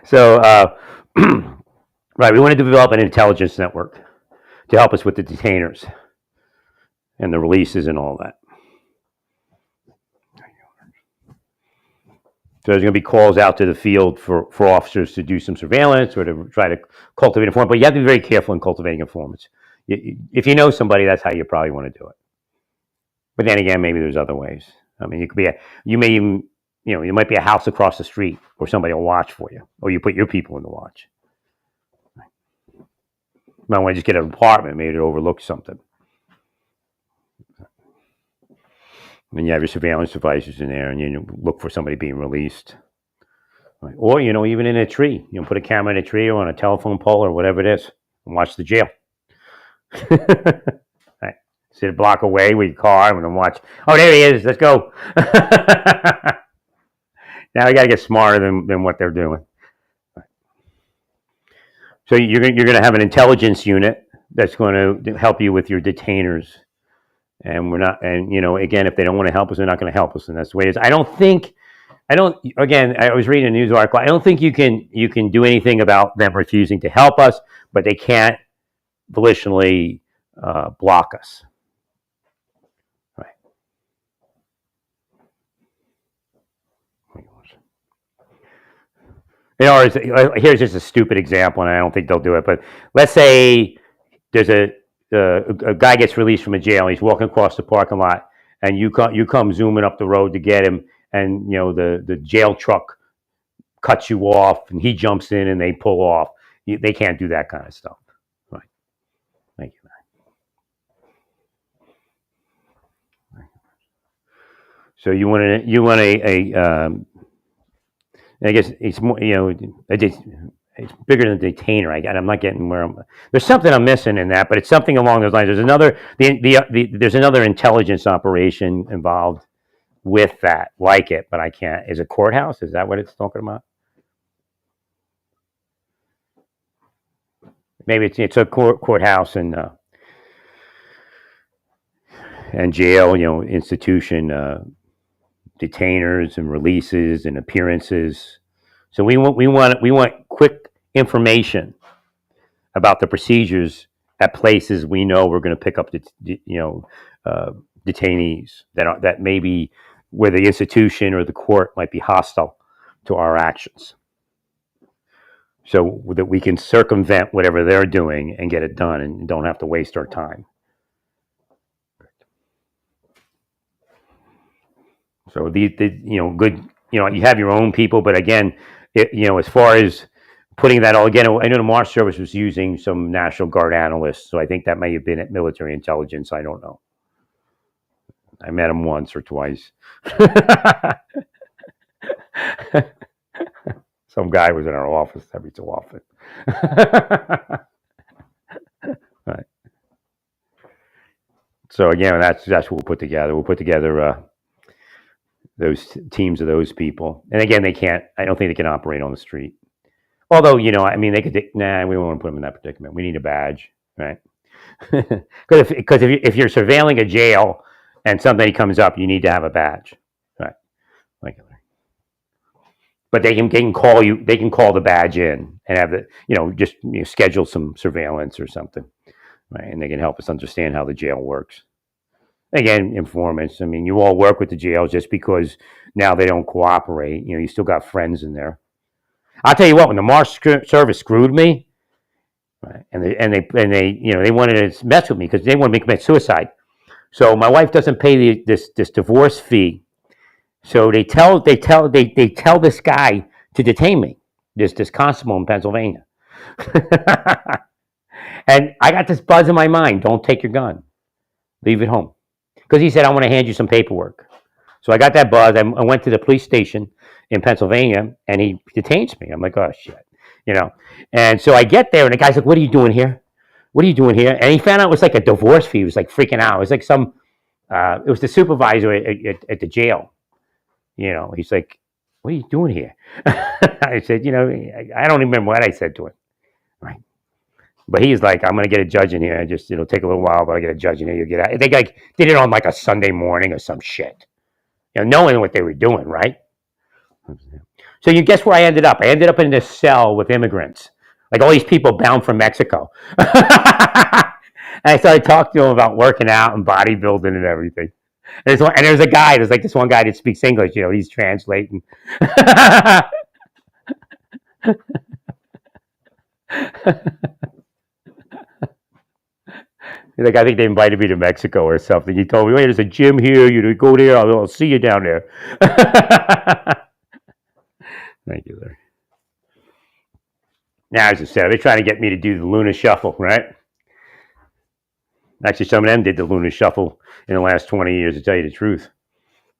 So, right, we wanted to develop an intelligence network to help us with the detainers and the releases and all that. So there's going to be calls out to the field for officers to do some surveillance or to try to cultivate informants. But you have to be very careful in cultivating informants. If you know somebody, that's how you probably want to do it. But then again, maybe there's other ways. I mean, you might be a house across the street where somebody will watch for you, or you put your people in the watch. You might want to just get an apartment, maybe to overlook something. And you have your surveillance devices in there, and you look for somebody being released. Right. Or, even in a tree. Put a camera in a tree or on a telephone pole or whatever it is, and watch the jail. Right. Sit a block away with your car and then watch. Oh, there he is. Let's go. Now we got to get smarter than what they're doing. Right. So you're going to have an intelligence unit that's going to help you with your detainers. And again, if they don't want to help us, they're not going to help us, and that's the way it is. Again, I was reading a news article. I don't think you can do anything about them refusing to help us, but they can't volitionally block us. Right. Here's just a stupid example, and I don't think they'll do it, but let's say there's a guy gets released from a jail, and he's walking across the parking lot, and you come zooming up the road to get him, and the jail truck cuts you off, and he jumps in, and they pull off. They can't do that kind of stuff. Right. Thank you. So you want I guess it's more, it's bigger than a detainer. I'm not getting where there's something I'm missing in that, but it's something along those lines. There's there's another intelligence operation involved with that, like it, but I can't. Is it courthouse? Is that what it's talking about? Maybe it's a courthouse and jail, institution, detainers and releases and appearances. So we want quick information about the procedures at places we know we're going to pick up detainees that maybe where the institution or the court might be hostile to our actions, so that we can circumvent whatever they're doing and get it done and don't have to waste our time. So the good, you have your own people, but again, as far as putting that all again, I know the Marsh Service was using some National Guard analysts, so I think that may have been at military intelligence. I don't know. I met him once or twice. Some guy was in our office every so often. Right. So again, that's what we'll put together. We'll put together those teams of those people, and again, they can't. I don't think they can operate on the street. Although, they could. Nah, we don't want to put them in that predicament. We need a badge, right? Because if you're surveilling a jail and somebody comes up, you need to have a badge, right? Like, but they can call you. They can call the badge in and have just schedule some surveillance or something, right? And they can help us understand how the jail works. Again, informants. I mean, you all work with the jails just because now they don't cooperate. You still got friends in there. I'll tell you what. When the Marsh Service screwed me, right, and they wanted to mess with me because they wanted me to commit suicide. So my wife doesn't pay this divorce fee. So they tell this guy to detain me. This constable in Pennsylvania. And I got this buzz in my mind: don't take your gun, leave it home. Because he said, I want to hand you some paperwork. So I got that buzz. I went to the police station in Pennsylvania, and he detains me. I'm like, oh, shit. And so I get there, and the guy's like, what are you doing here? What are you doing here? And he found out it was like a divorce fee. He was like freaking out. It was like it was the supervisor at the jail. He's like, what are you doing here? I said, I don't remember what I said to him. Right. But he's like, I'm going to get a judge in here. It'll take a little while, but I get a judge in here. You'll get out. They did it on like a Sunday morning or some shit. Knowing what they were doing, right? So you guess where I ended up? I ended up in this cell with immigrants, like all these people bound from Mexico. And I started talking to them about working out and bodybuilding and everything. And there's a guy. There's like this one guy that speaks English. He's translating. Like, I think they invited me to Mexico or something. He told me, "Hey, there's a gym here. You go there. I'll see you down there." Thank you, Larry. Now, as I said, they're trying to get me to do the Luna Shuffle, right? Actually, some of them did the Luna Shuffle in the last 20 years, to tell you the truth.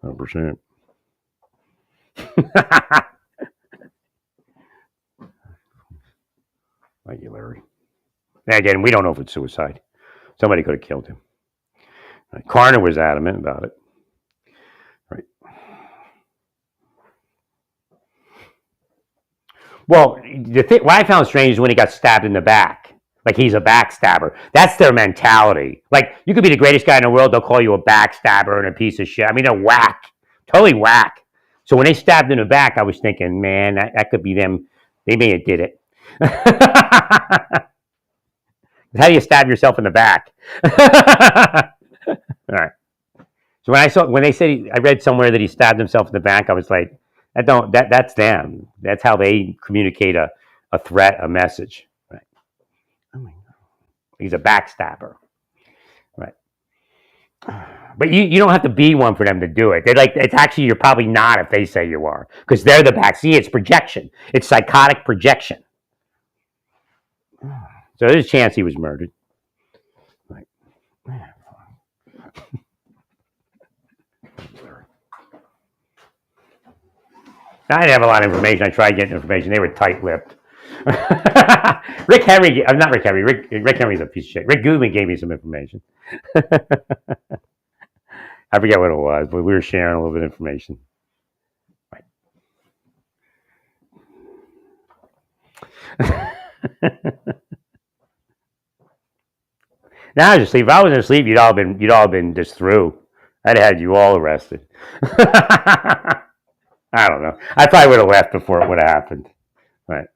100%. Thank you, Larry. Now, again, we don't know if it's suicide. Somebody could have killed him. Right. Coroner was adamant about it. Right. Well, what I found strange is when he got stabbed in the back. Like he's a backstabber. That's their mentality. Like, you could be the greatest guy in the world, they'll call you a backstabber and a piece of shit. I mean, they're whack. Totally whack. So when they stabbed in the back, I was thinking, man, that could be them. They may have did it. How do you stab yourself in the back? All right. So when they said I read somewhere that he stabbed himself in the back, I was like, that's them. That's how they communicate a threat, a message. Right. Oh my God. He's a backstabber. Right. But you don't have to be one for them to do it. They're like, it's actually, you're probably not if they say you are, because they're the back. See, it's projection. It's psychotic projection. So there's a chance he was murdered. Like, I didn't have a lot of information. I tried getting information. They were tight-lipped. Rick Henry, I'm not Rick Henry. Rick Henry's a piece of shit. Rick Goodman gave me some information. I forget what it was, but we were sharing a little bit of information. Right. Now I was asleep. If I was asleep, you'd all been just through. I'd have had you all arrested. I don't know. I probably would have left before it would have happened. Right.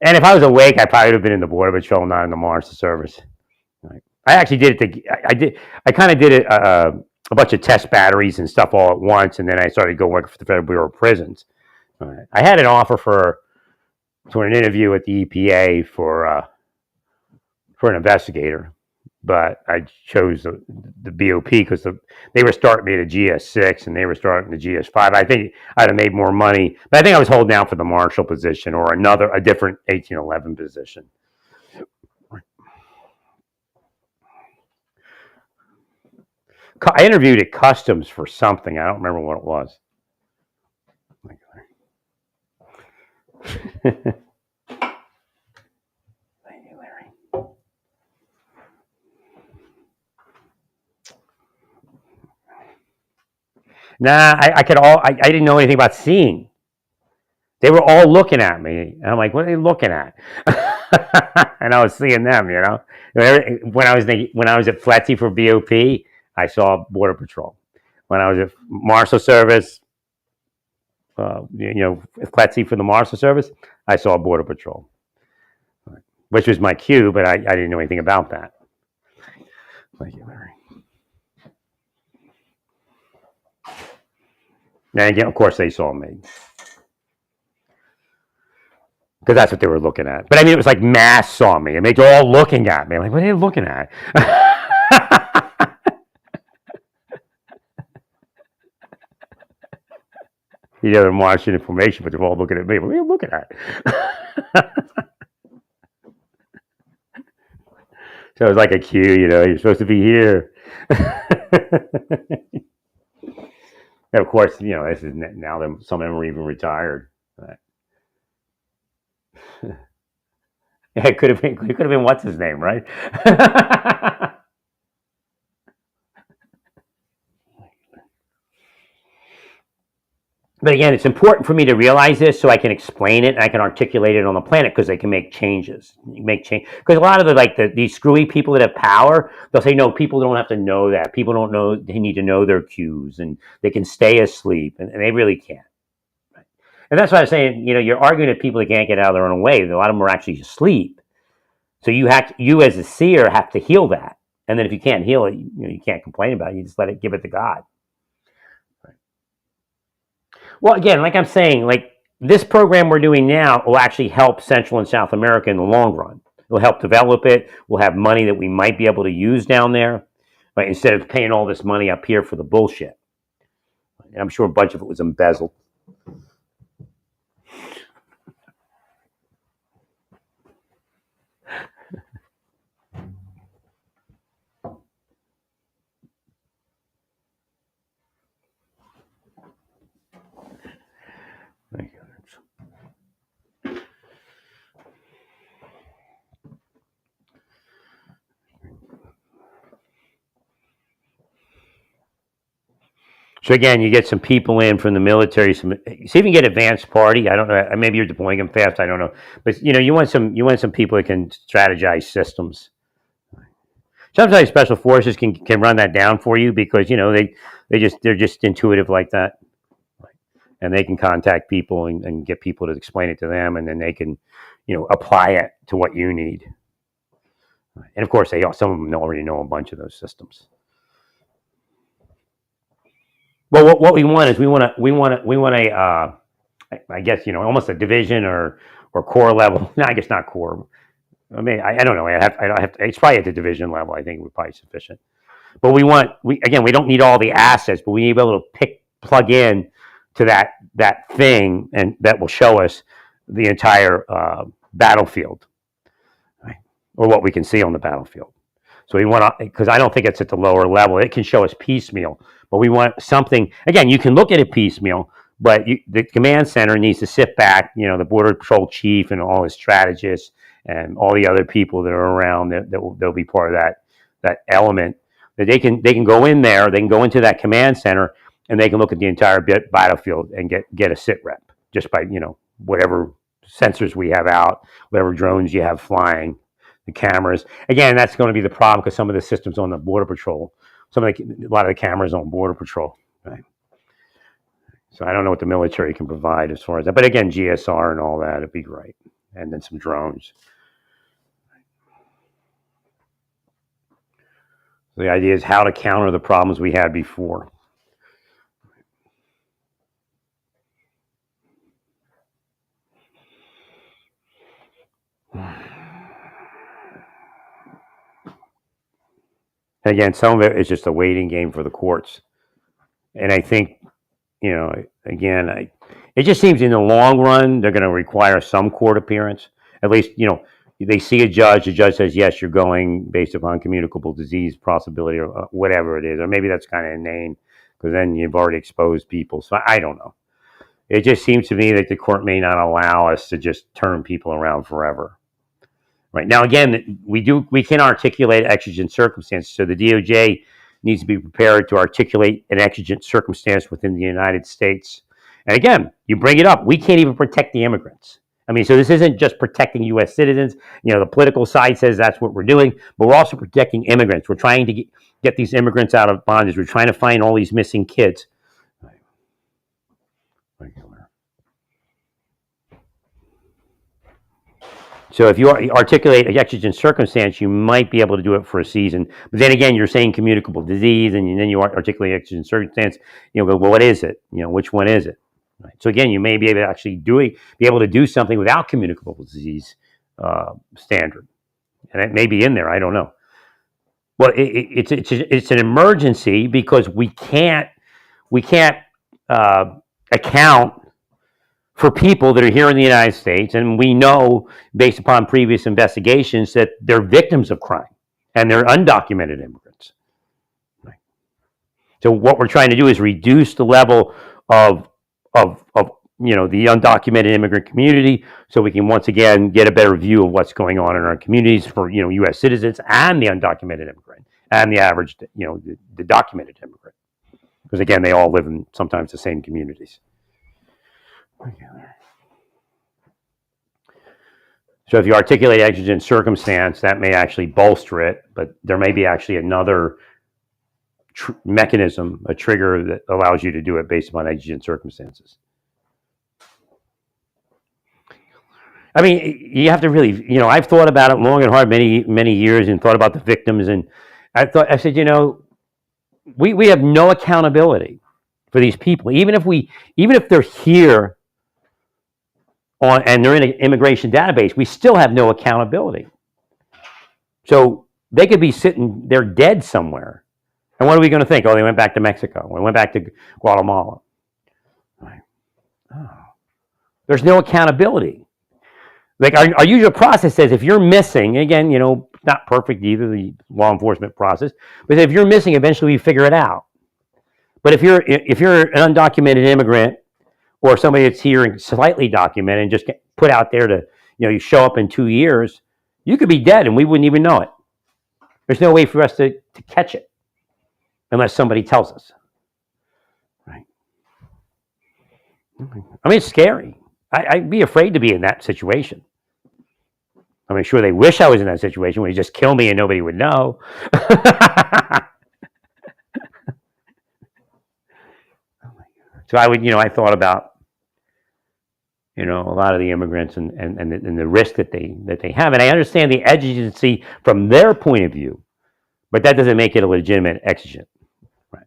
And if I was awake, I probably would have been in the Border Patrol, not in the Marshal Service. Right. I actually did it. I kind of did it a bunch of test batteries and stuff all at once, and then I started going work for the Federal Bureau of Prisons. Right. I had an offer for an interview at the EPA for an investigator, but I chose the BOP because they were starting me at a GS6 and they were starting the GS5. I think I'd have made more money, but I think I was holding out for the Marshal position or a different 1811 position. I interviewed at Customs for something. I don't remember what it was. Thank you, Larry. Nah, I didn't know anything about seeing. They were all looking at me, and I'm like, "What are they looking at?" And I was seeing them, you know. When I was at FLETC for BOP, I saw Border Patrol. When I was at Marshal Service, FLETC for the Marshal Service, I saw Border Patrol, which was my cue, but I didn't know anything about that. Thank you, Larry. And again, of course, they saw me. Because that's what they were looking at. But I mean, it was like mass saw me. I mean, they're all looking at me. I'm like, what are they looking at? They're watching information, but they're all looking at me. What are you looking at? So it was like a cue, you're supposed to be here. And of course, this is now that some of them are even retired. It could have been what's his name, right? But again, it's important for me to realize this so I can explain it and I can articulate it on the planet because they can make changes. Because a lot of these screwy people that have power, they'll say, no, people don't have to know that. People don't know, they need to know their cues and they can stay asleep, and they really can't. Right? And that's why I'm saying, you're arguing with people that can't get out of their own way. A lot of them are actually asleep. So you as a seer have to heal that. And then if you can't heal it, you can't complain about it. You just give it to God. Well, again, like I'm saying, this program we're doing now will actually help Central and South America in the long run. It'll help develop it. We'll have money that we might be able to use down there, right? Instead of paying all this money up here for the bullshit. And I'm sure a bunch of it was embezzled. Thank you. So again, you get some people in from the military. See if you can get advanced party. I don't know. Maybe you're deploying them fast. I don't know. But you want some people that can strategize systems. Sometimes special forces can run that down for you because they're just intuitive like that, and they can contact people and get people to explain it to them, and then they can apply it to what you need. And of course, some of them already know a bunch of those systems. Well, what we want is we want a I guess almost a division or corps level. No, I guess not corps. I mean, I don't know. I don't have to, it's probably at the division level. I think it would probably be sufficient. But we don't need all the assets, but we need to be able to plug in to that thing, and that will show us the entire battlefield, right? Or what we can see on the battlefield. So we want to, because I don't think it's at the lower level. It can show us piecemeal, but we want something. Again, you can look at it piecemeal, but the command center needs to sit back. The Border Patrol chief and all his strategists and all the other people that are around they'll be part of that element. That they can go in there. They can go into that command center and they can look at the entire battlefield and get a sit rep just by whatever sensors we have out, whatever drones you have flying, the cameras. Again, that's going to be the problem because some of the systems on the Border Patrol, a lot of the cameras on Border Patrol, right? So I don't know what the military can provide as far as that. But again, GSR and all that, it'd be great. And then some drones. So the idea is how to counter the problems we had before. Again, some of it is just a waiting game for the courts. And I think, again, it just seems in the long run, they're going to require some court appearance. At least, they see a judge, the judge says, yes, you're going based upon communicable disease possibility or whatever it is. Or maybe that's kind of inane because then you've already exposed people. So I don't know. It just seems to me that the court may not allow us to just turn people around forever. Right. Now, again, we can articulate exigent circumstances. So the DOJ needs to be prepared to articulate an exigent circumstance within the United States. And again, you bring it up. We can't even protect the immigrants. I mean, so this isn't just protecting U.S. citizens. The political side says that's what we're doing, but we're also protecting immigrants. We're trying to get these immigrants out of bondage. We're trying to find all these missing kids. So if you articulate an exigent circumstance, you might be able to do it for a season. But then again, you're saying communicable disease, and then you articulate exigent circumstance. Go, well, what is it? Which one is it? Right. So again, you may be able to actually be able to do something without communicable disease standard, and it may be in there. I don't know. Well, it's an emergency because we can't account for people that are here in the United States, and we know, based upon previous investigations, that they're victims of crime, and they're undocumented immigrants. Right. So what we're trying to do is reduce the level of the undocumented immigrant community, so we can once again get a better view of what's going on in our communities for U.S. citizens and the undocumented immigrant and the average the documented immigrant, because again, they all live in sometimes the same communities. So if you articulate exigent circumstance, that may actually bolster it, but there may be actually another mechanism, a trigger that allows you to do it based upon exigent circumstances. I mean, you have to really, I've thought about it long and hard many years and thought about the victims, and I said, we have no accountability for these people, even if they're here and they're in an immigration database, we still have no accountability. So they could be sitting there dead somewhere. And what are we going to think? Oh, they went back to Mexico. They went back to Guatemala. Right. Oh. There's no accountability. Like our usual process says, if you're missing, again, not perfect either, the law enforcement process, but if you're missing, eventually we figure it out. But if you're an undocumented immigrant, or somebody that's here and slightly documented and just get put out there to, you show up in 2 years, you could be dead and we wouldn't even know it. There's no way for us to catch it unless somebody tells us. Right? I mean, it's scary. I'd be afraid to be in that situation. I mean, sure, they wish I was in that situation where you just kill me and nobody would know. So I thought about, a lot of the immigrants and the risk that they have, and I understand the exigency from their point of view, but that doesn't make it a legitimate exigent, right?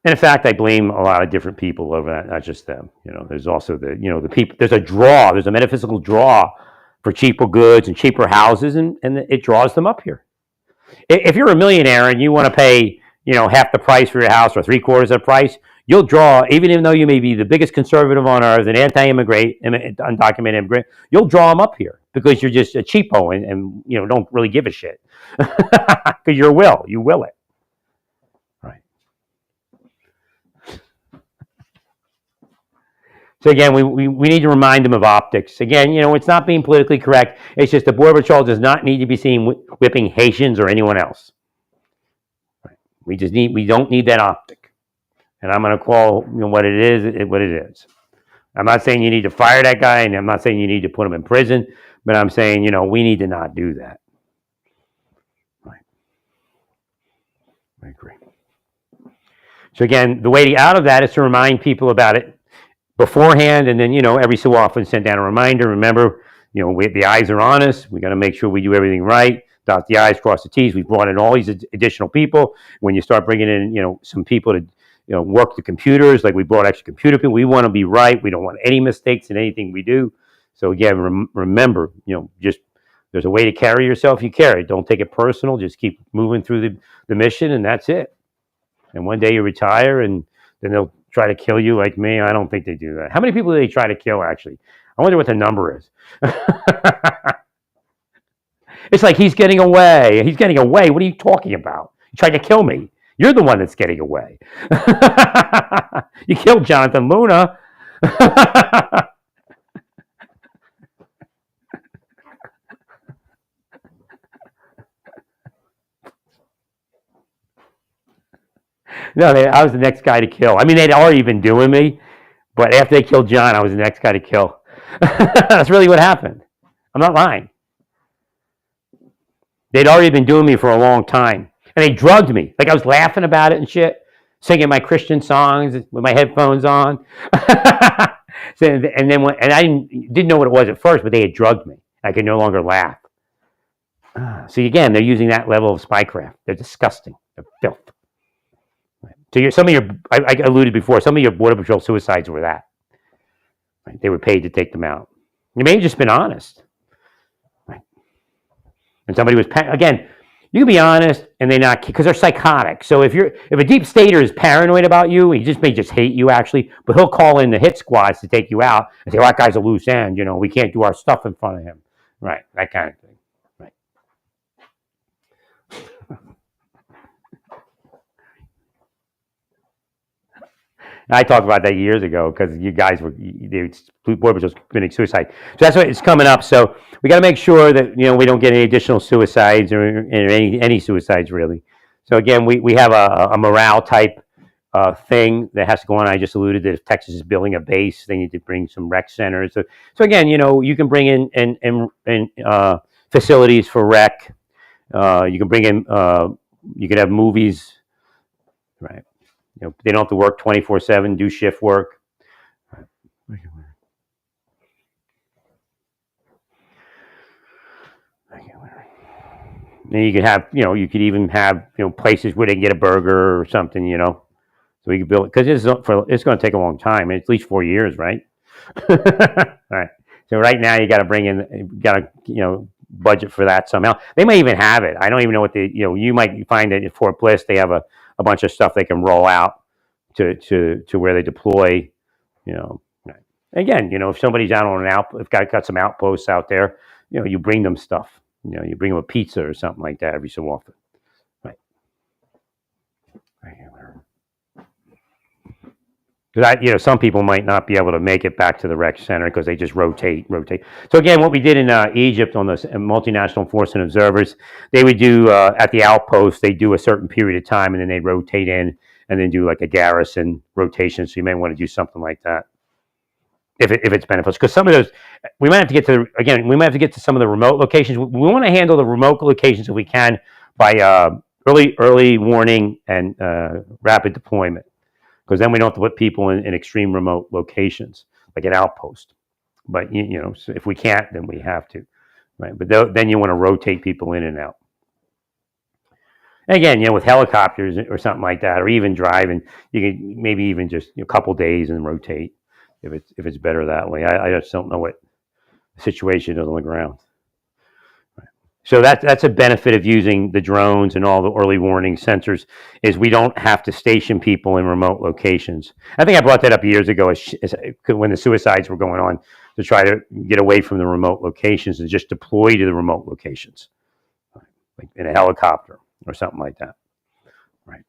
And in fact, I blame a lot of different people over that, not just them. There's also the people. There's a metaphysical draw for cheaper goods and cheaper houses, and it draws them up here. If you're a millionaire and you want to pay, half the price for your house or three-quarters of the price, you'll draw, even though you may be the biggest conservative on earth, an anti-immigrant, undocumented immigrant, you'll draw them up here because you're just a cheapo and don't really give a shit because you will it. Right. So again, we need to remind them of optics. Again, it's not being politically correct. It's just the Border Patrol does not need to be seen whipping Haitians or anyone else. Right. We don't need that optic. And I'm going to call what it is. I'm not saying you need to fire that guy, and I'm not saying you need to put him in prison, but I'm saying, we need to not do that. Right. I agree. So again, the way out of that is to remind people about it beforehand, and then, every so often send down a reminder. Remember, the eyes are on us. We got to make sure we do everything right. Dot the I's, cross the T's. We've brought in all these additional people. When you start bringing in, some people to work the computers, like we brought extra computer people. We want to be right. We don't want any mistakes in anything we do. So again, remember, just there's a way to carry yourself. You carry it. Don't take it personal. Just keep moving through the mission, and that's it. And one day you retire, and then they'll try to kill you like me. I don't think they do that. How many people do they try to kill, actually? I wonder what the number is. It's like he's getting away. He's getting away. What are you talking about? You tried to kill me. You're the one that's getting away. You killed Jonathan Luna. No, I was the next guy to kill. I mean, they'd already been doing me, but after they killed John, I was the next guy to kill. That's really what happened. I'm not lying. They'd already been doing me for a long time. And they drugged me. Like I was laughing about it and shit, singing my Christian songs with my headphones on. So, and I didn't know what it was at first, but they had drugged me. I could no longer laugh. So again, they're using that level of spycraft. They're disgusting. They're filth. So I alluded before, some of your Border Patrol suicides were that. Right? They were paid to take them out. You may have just been honest. Right? And somebody was, again, you can be honest and they not, because they're psychotic. So if a deep stater is paranoid about you, he may just hate you actually, but he'll call in the hit squads to take you out and say, well, that guy's a loose end, we can't do our stuff in front of him. Right, that kind of thing. Right. I talked about that years ago because you guys Border Patrol was committing suicide. So that's what it's coming up. So we got to make sure that we don't get any additional suicides or any suicides really. So again, we have a morale type thing that has to go on. I just alluded that if Texas is building a base, they need to bring some rec centers. So again, you can bring in facilities for rec. You can bring in. You can have movies, right? They don't have to work 24/7, do shift work. And you could have, you could even have, places where they can get a burger or something, so we could build it because it's going to take a long time. It's at least 4 years, right? All right. So right now you got to budget for that somehow. They may even have it. I don't even know what you might find that at Fort Bliss they have a bunch of stuff they can roll out to where they deploy, Right. Again, if somebody's out on if got some outposts out there, you bring them stuff. You bring them a pizza or something like that every so often. Right. Because some people might not be able to make it back to the rec center because they just rotate. So again, what we did in Egypt on the multinational enforcement observers, they would do at the outpost, they do a certain period of time and then they rotate in and then do like a garrison rotation. So you may want to do something like that if it's beneficial. Because some of those, we might have to get to some of the remote locations. We want to handle the remote locations if we can by early warning and rapid deployment. Because then we don't have to put people in extreme remote locations, like an outpost. But, so if we can't, then we have to. Right? But then you want to rotate people in and out. And again, with helicopters or something like that, or even driving, you can maybe even just a couple days and rotate if it's better that way. I just don't know what the situation is on the ground. Right. So that's a benefit of using the drones and all the early warning sensors is we don't have to station people in remote locations. I think I brought that up years ago when the suicides were going on, to try to get away from the remote locations and just deploy to the remote locations, like in a helicopter or something like that. Right.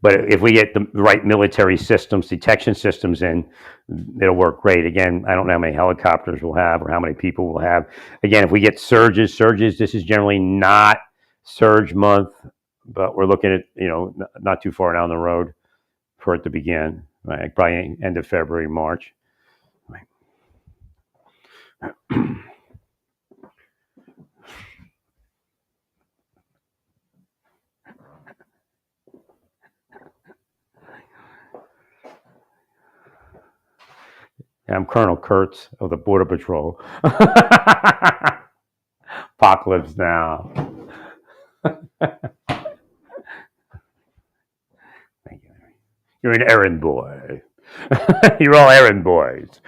But if we get the right military systems, detection systems in, it'll work great. Again, I don't know how many helicopters we'll have or how many people we'll have. Again, if we get surges, this is generally not surge month, but we're looking at, not too far down the road for it to begin, right? Probably end of February, March. Right. I'm Colonel Kurtz of the Border Patrol. Apocalypse Now. Thank you. You're an errand boy. You're all errand boys.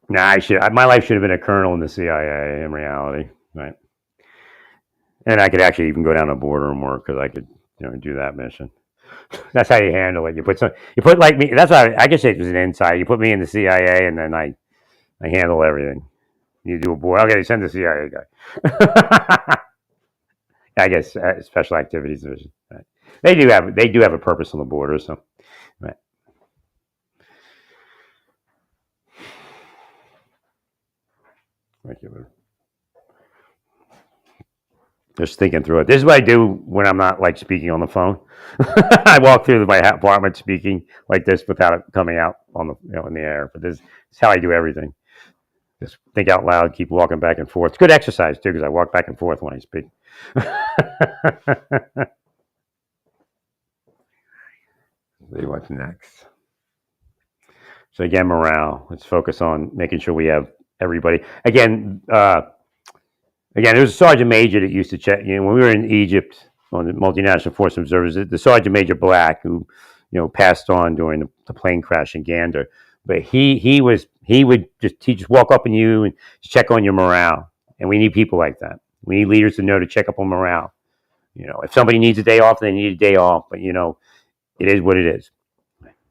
Nah, my life should have been a colonel in the CIA in reality, right? And I could actually even go down the border and work because I could, do that mission. That's how you handle it. You put like me. That's why I guess it was an inside. You put me in the CIA, and then I handle everything. You do a board. Okay, send the CIA guy. I guess special activities division. Right. They do have a purpose on the border. So, right. Just thinking through it. This is what I do when I'm not like speaking on the phone. I walk through my apartment speaking like this without it coming out on the in the air. But this is how I do everything. Just think out loud, keep walking back and forth. It's good exercise too because I walk back and forth when I speak. See what's next. So again, morale. Let's focus on making sure we have everybody. Again, there was a sergeant major that used to check. When we were in Egypt on the multinational force observers, the sergeant major Black, who passed on during the plane crash in Gander, but he would just walk up on you and check on your morale, and we need people like that. We need leaders to know to check up on morale. If somebody needs a day off, they need a day off, but it is what it is.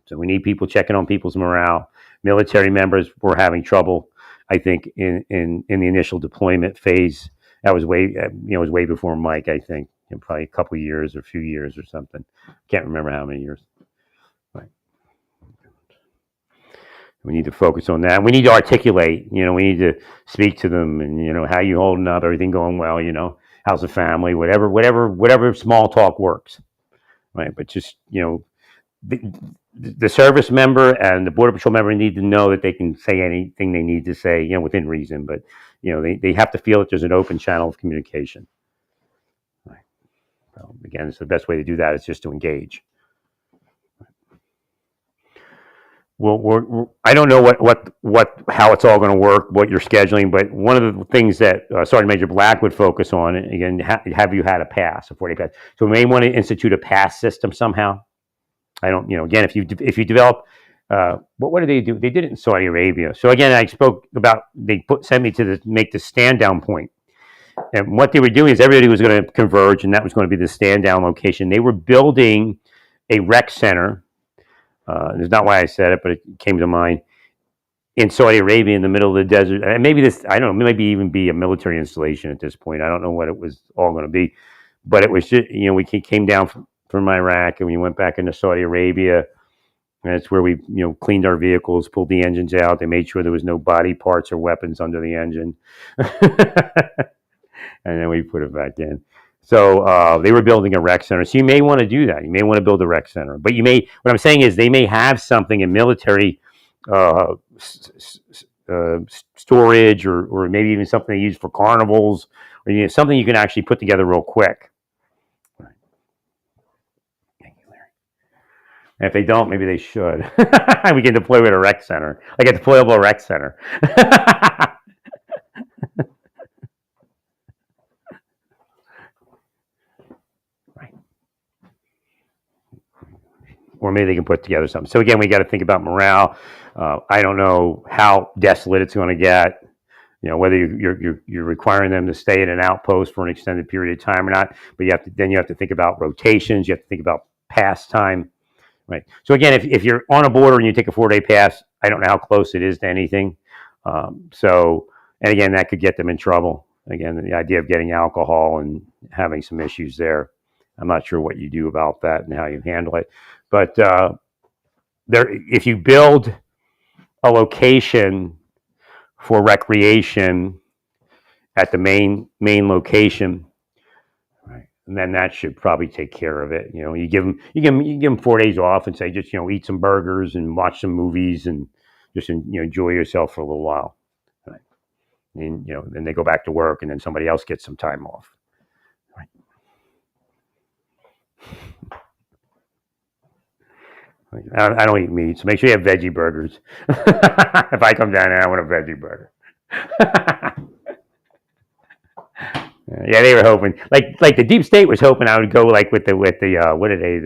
So we need people checking on people's morale. Military members were having trouble, I think, in the initial deployment phase. That was way before Mike, I think, probably a couple of years or a few years or something. Can't remember how many years. Right. We need to focus on that. We need to articulate. We need to speak to them, and how you holding up? Everything going well? How's the family? Whatever small talk works. Right. But just the service member and the Border Patrol member need to know that they can say anything they need to say, within reason. But they have to feel that there's an open channel of communication. Right. So again, it's the best way to do that is just to engage. Well, I don't know how it's all going to work, what you're scheduling, but one of the things that Sergeant Major Black would focus on, again, have you had a pass, a 40 pass? So we may want to institute a pass system somehow. I don't, again, if you develop, what do they do? They did it in Saudi Arabia. So again, I spoke about, sent me to make the stand down point. And what they were doing is everybody was going to converge, and that was going to be the stand down location. They were building a rec center. It's not why I said it, but it came to mind, in Saudi Arabia in the middle of the desert. And maybe this, I don't know, maybe even be a military installation at this point. I don't know what it was all going to be. But it was just, we came down from Iraq and we went back into Saudi Arabia. And that's where we, cleaned our vehicles, pulled the engines out. They made sure there was no body parts or weapons under the engine. And then we put it back in. So they were building a rec center. So you may want to do that. You may want to build a rec center. But what I'm saying is they may have something in military storage or maybe even something they use for carnivals or something you can actually put together real quick. And if they don't, maybe they should. We can deploy with a rec center, like a deployable rec center. Right. Or maybe they can put together something. So again, we got to think about morale. I don't know how desolate it's going to get. You know, whether you're requiring them to stay at an outpost for an extended period of time or not. But you have to think about rotations. You have to think about pass time. Right. So again, if you're on a border and you take a 4-day pass, I don't know how close it is to anything. And again, that could get them in trouble. Again, the idea of getting alcohol and having some issues there. I'm not sure what you do about that and how you handle it. But if you build a location for recreation at the main location, right, and then that should probably take care of it. You know, you give them 4 days off and say just eat some burgers and watch some movies and just enjoy yourself for a little while. Right? And then they go back to work and then somebody else gets some time off. Right? I don't eat meat, so make sure you have veggie burgers. If I come down there, I want a veggie burger. Yeah, they were hoping, like the deep state was hoping I would go like with the what are they,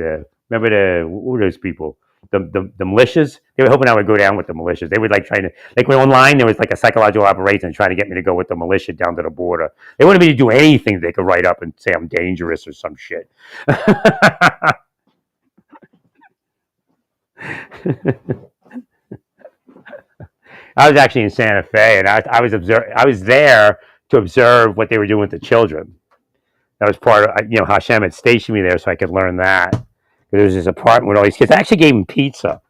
what were those people, the militias? They were hoping I would go down with the militias. They would like trying to, like when online there was like a psychological operation trying to get me to go with the militia down to the border. They wanted me to do anything they could write up and say I'm dangerous or some shit. I was actually in Santa Fe, and I was there to observe what they were doing with the children. That was part of Hashem had stationed me there so I could learn that. There was this apartment with all these kids. I actually gave them pizza.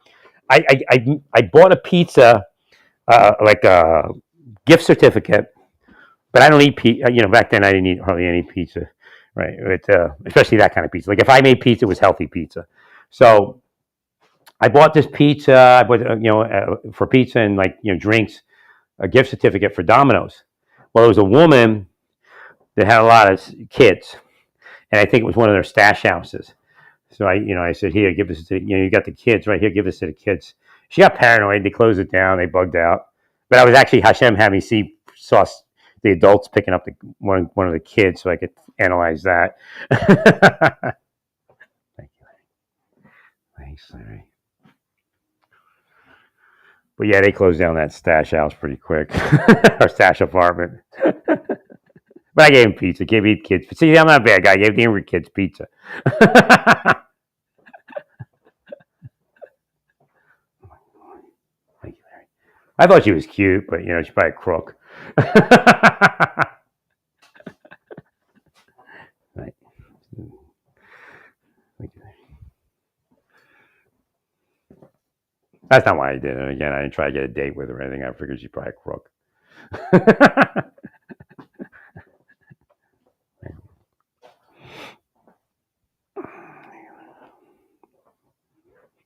I bought a pizza, like a gift certificate, but I don't eat pizza. Back then I didn't eat hardly any pizza, right? But, especially that kind of pizza. Like if I made pizza, it was healthy pizza. So I bought this pizza. I bought for pizza and drinks, a gift certificate for Domino's. Well, there was a woman that had a lot of kids, and I think it was one of their stash houses. So I said, here, give this to you got the kids right here. Give this to the kids. She got paranoid. They closed it down. They bugged out. But I was actually Hashem had me saw the adults picking up one of the kids, so I could analyze that. Thank you, Larry. Thanks, Larry. But yeah, they closed down that stash house pretty quick, or stash apartment. But I gave him pizza. Gave the kids. See, I'm not a bad guy. I gave the angry kids pizza. Thank you, Larry. I thought she was cute, but she's probably a crook. Right. Thank you, Larry. That's not why I did it. Again, I didn't try to get a date with her or anything. I figured she's probably a crook.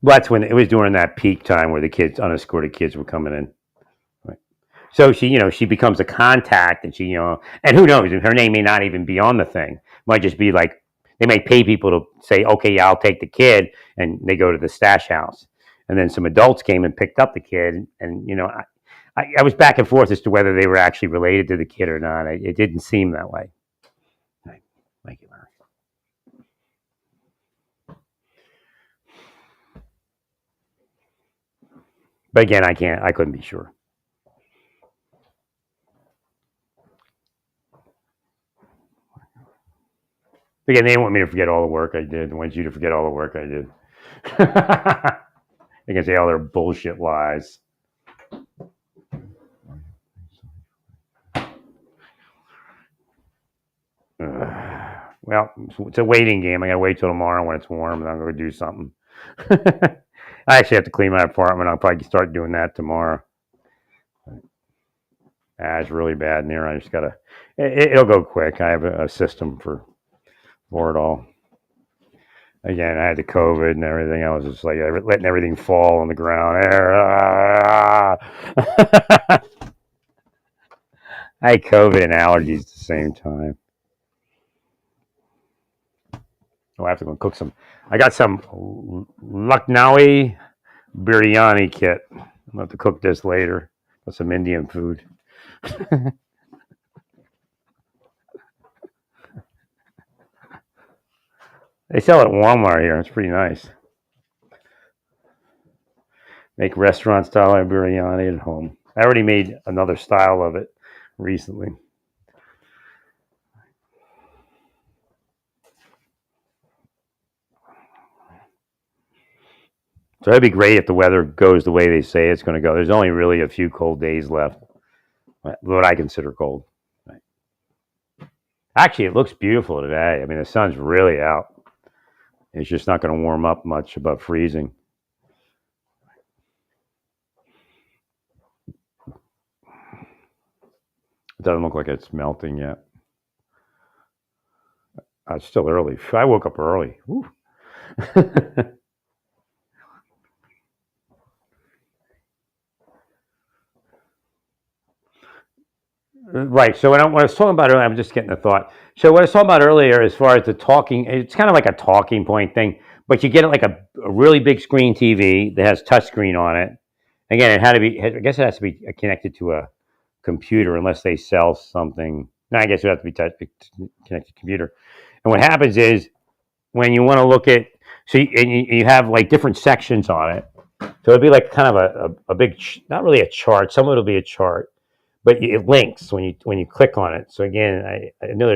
Well, that's when it was during that peak time where the kids, unescorted kids, were coming in. Right. So she becomes a contact, and and who knows? Her name may not even be on the thing. It might just be like they may pay people to say, okay, yeah, I'll take the kid, and they go to the stash house, and then some adults came and picked up the kid, and I was back and forth as to whether they were actually related to the kid or not. It didn't seem that way. Right. Thank you, Larry. But again, I couldn't be sure. Again, they want me to forget all the work I did. They want you to forget all the work I did. They can say all their bullshit lies. Well, it's a waiting game. I gotta wait till tomorrow when it's warm, and I'm gonna do something. I actually have to clean my apartment. I'll probably start doing that tomorrow. It's really bad in here. I just gotta. It'll go quick. I have a system for it all. Again, I had the COVID and everything. I was just like letting everything fall on the ground. I had COVID and allergies at the same time. So I have to go and cook some. I got some Lucknowi biryani kit. I'll have to cook this later with some Indian food. They sell it at Walmart here. It's pretty nice. Make restaurant style biryani at home. I already made another style of it recently. So that'd be great if the weather goes the way they say it's going to go. There's only really a few cold days left, what I consider cold. Actually, it looks beautiful today. I mean, the sun's really out. It's just not going to warm up much above freezing. It doesn't look like it's melting yet. It's still early. I woke up early. Right. So what I was talking about earlier, I'm just getting a thought. So what I was talking about earlier, as far as the talking, it's kind of like a talking point thing, but you get it like a really big screen TV that has touchscreen on it. Again, it had to be. I guess it has to be connected to a computer, unless they sell something. No, I guess it has to be connected to computer. And what happens is when you want to look at, so you have like different sections on it. So it'd be like kind of a big, not really a chart. Some of it'll be a chart, but it links when you click on it. So again, I know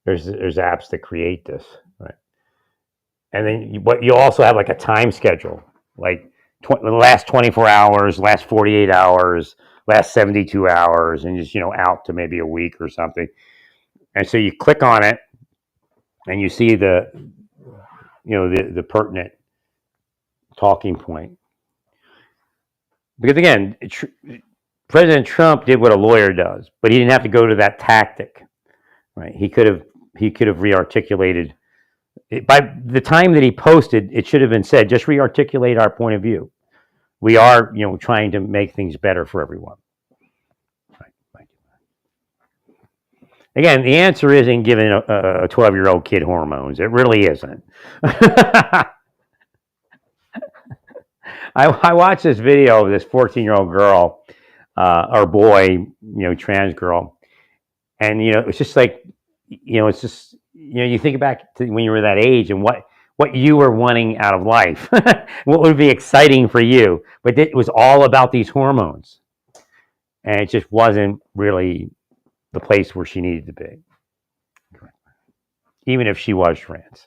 there's apps that create this, right? And then but you also have like a time schedule, like the last 24 hours, last 48 hours, last 72 hours, and just out to maybe a week or something. And so you click on it, and you see the pertinent talking point. Because again, President Trump did what a lawyer does, but he didn't have to go to that tactic, right? He could have rearticulated it. By the time that he posted, it should have been said, just rearticulate our point of view. We are, trying to make things better for everyone. Right. Again, the answer isn't giving a 12-year-old kid hormones. It really isn't. I watched this video of this 14-year-old girl, or boy, trans girl, and it's just like, it's just you think back to when you were that age and what you were wanting out of life, what would be exciting for you, but it was all about these hormones, and it just wasn't really the place where she needed to be, even if she was trans.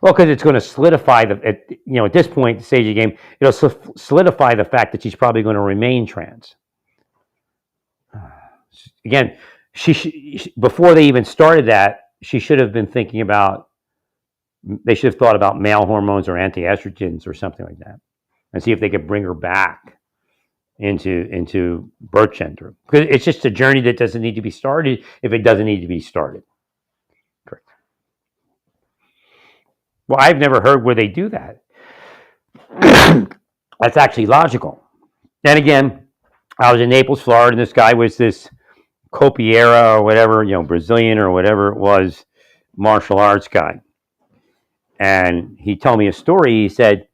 Well, because it's going to solidify at this point, the stage of the game, it'll solidify the fact that she's probably going to remain trans. Again, she before they even started that, she should have been thinking about. They should have thought about male hormones or anti-estrogens or something like that, and see if they could bring her back into birth gender. Because it's just a journey that doesn't need to be started if it doesn't need to be started. Correct. Well, I've never heard where they do that. That's actually logical. And again, I was in Naples, Florida, and this guy was this Copiera or whatever, Brazilian or whatever it was, martial arts guy. And he told me a story. He said,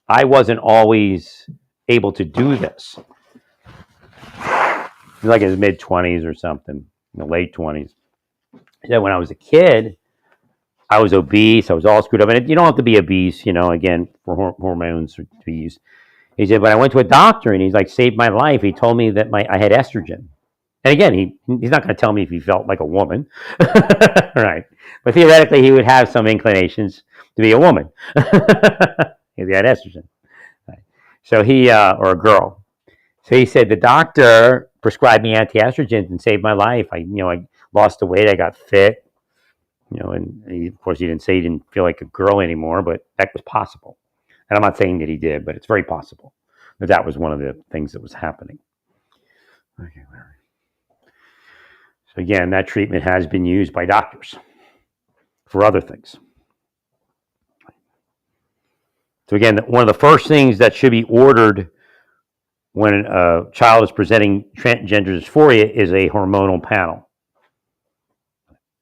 I wasn't always able to do this. He's like in his mid-20s or something, in the late 20s. He said, when I was a kid, I was obese. I was all screwed up. And you don't have to be obese, again, for hormones to be used. He said, but I went to a doctor, and he's like, saved my life. He told me that I had estrogen. And again, he's not going to tell me if he felt like a woman, right? But theoretically, he would have some inclinations to be a woman if he had estrogen. Right? So or a girl. So he said, the doctor prescribed me anti-estrogens and saved my life. I lost the weight. I got fit. And of course, he didn't say he didn't feel like a girl anymore, but that was possible. And I'm not saying that he did, but it's very possible that was one of the things that was happening. Okay, Larry. So again, that treatment has been used by doctors for other things. So again, one of the first things that should be ordered when a child is presenting transgender dysphoria is a hormonal panel.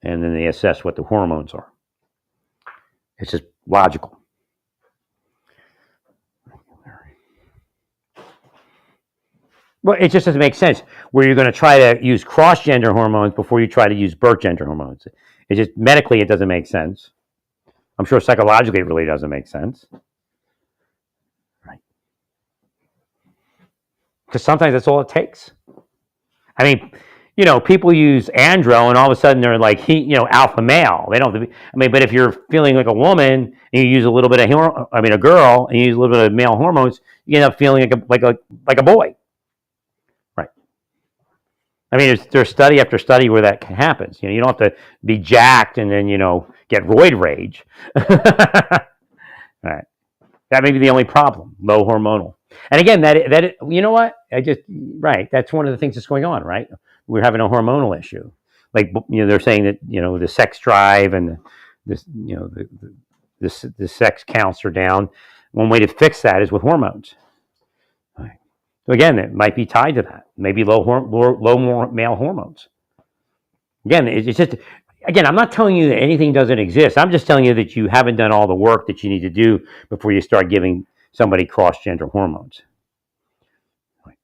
and then they assess what the hormones are. It's just logical. Well, it just doesn't make sense where you're going to try to use cross-gender hormones before you try to use birth-gender hormones. It just medically it doesn't make sense. I'm sure psychologically it really doesn't make sense. Right. Because sometimes that's all it takes. I mean, people use andro, and all of a sudden they're like, alpha male. They don't. But if you're feeling like a woman and you use a little bit of, a girl, and you use a little bit of male hormones, you end up feeling like a boy. Right. I mean, there's study after study where that happens. You don't have to be jacked and then get roid rage. Right. That may be the only problem. Low hormonal. And again, that you know what? Right. That's one of the things that's going on. Right. We're having a hormonal issue. Like they're saying that the sex drive and the sex counts are down. One way to fix that is with hormones. Right. So again, it might be tied to that. Maybe low male hormones. Again, it's just. Again, I'm not telling you that anything doesn't exist. I'm just telling you that you haven't done all the work that you need to do before you start giving somebody cross-gender hormones. Right.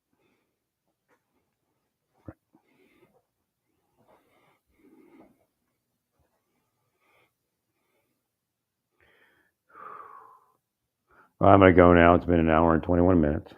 Well, I'm going to go now. It's been an hour and 21 minutes.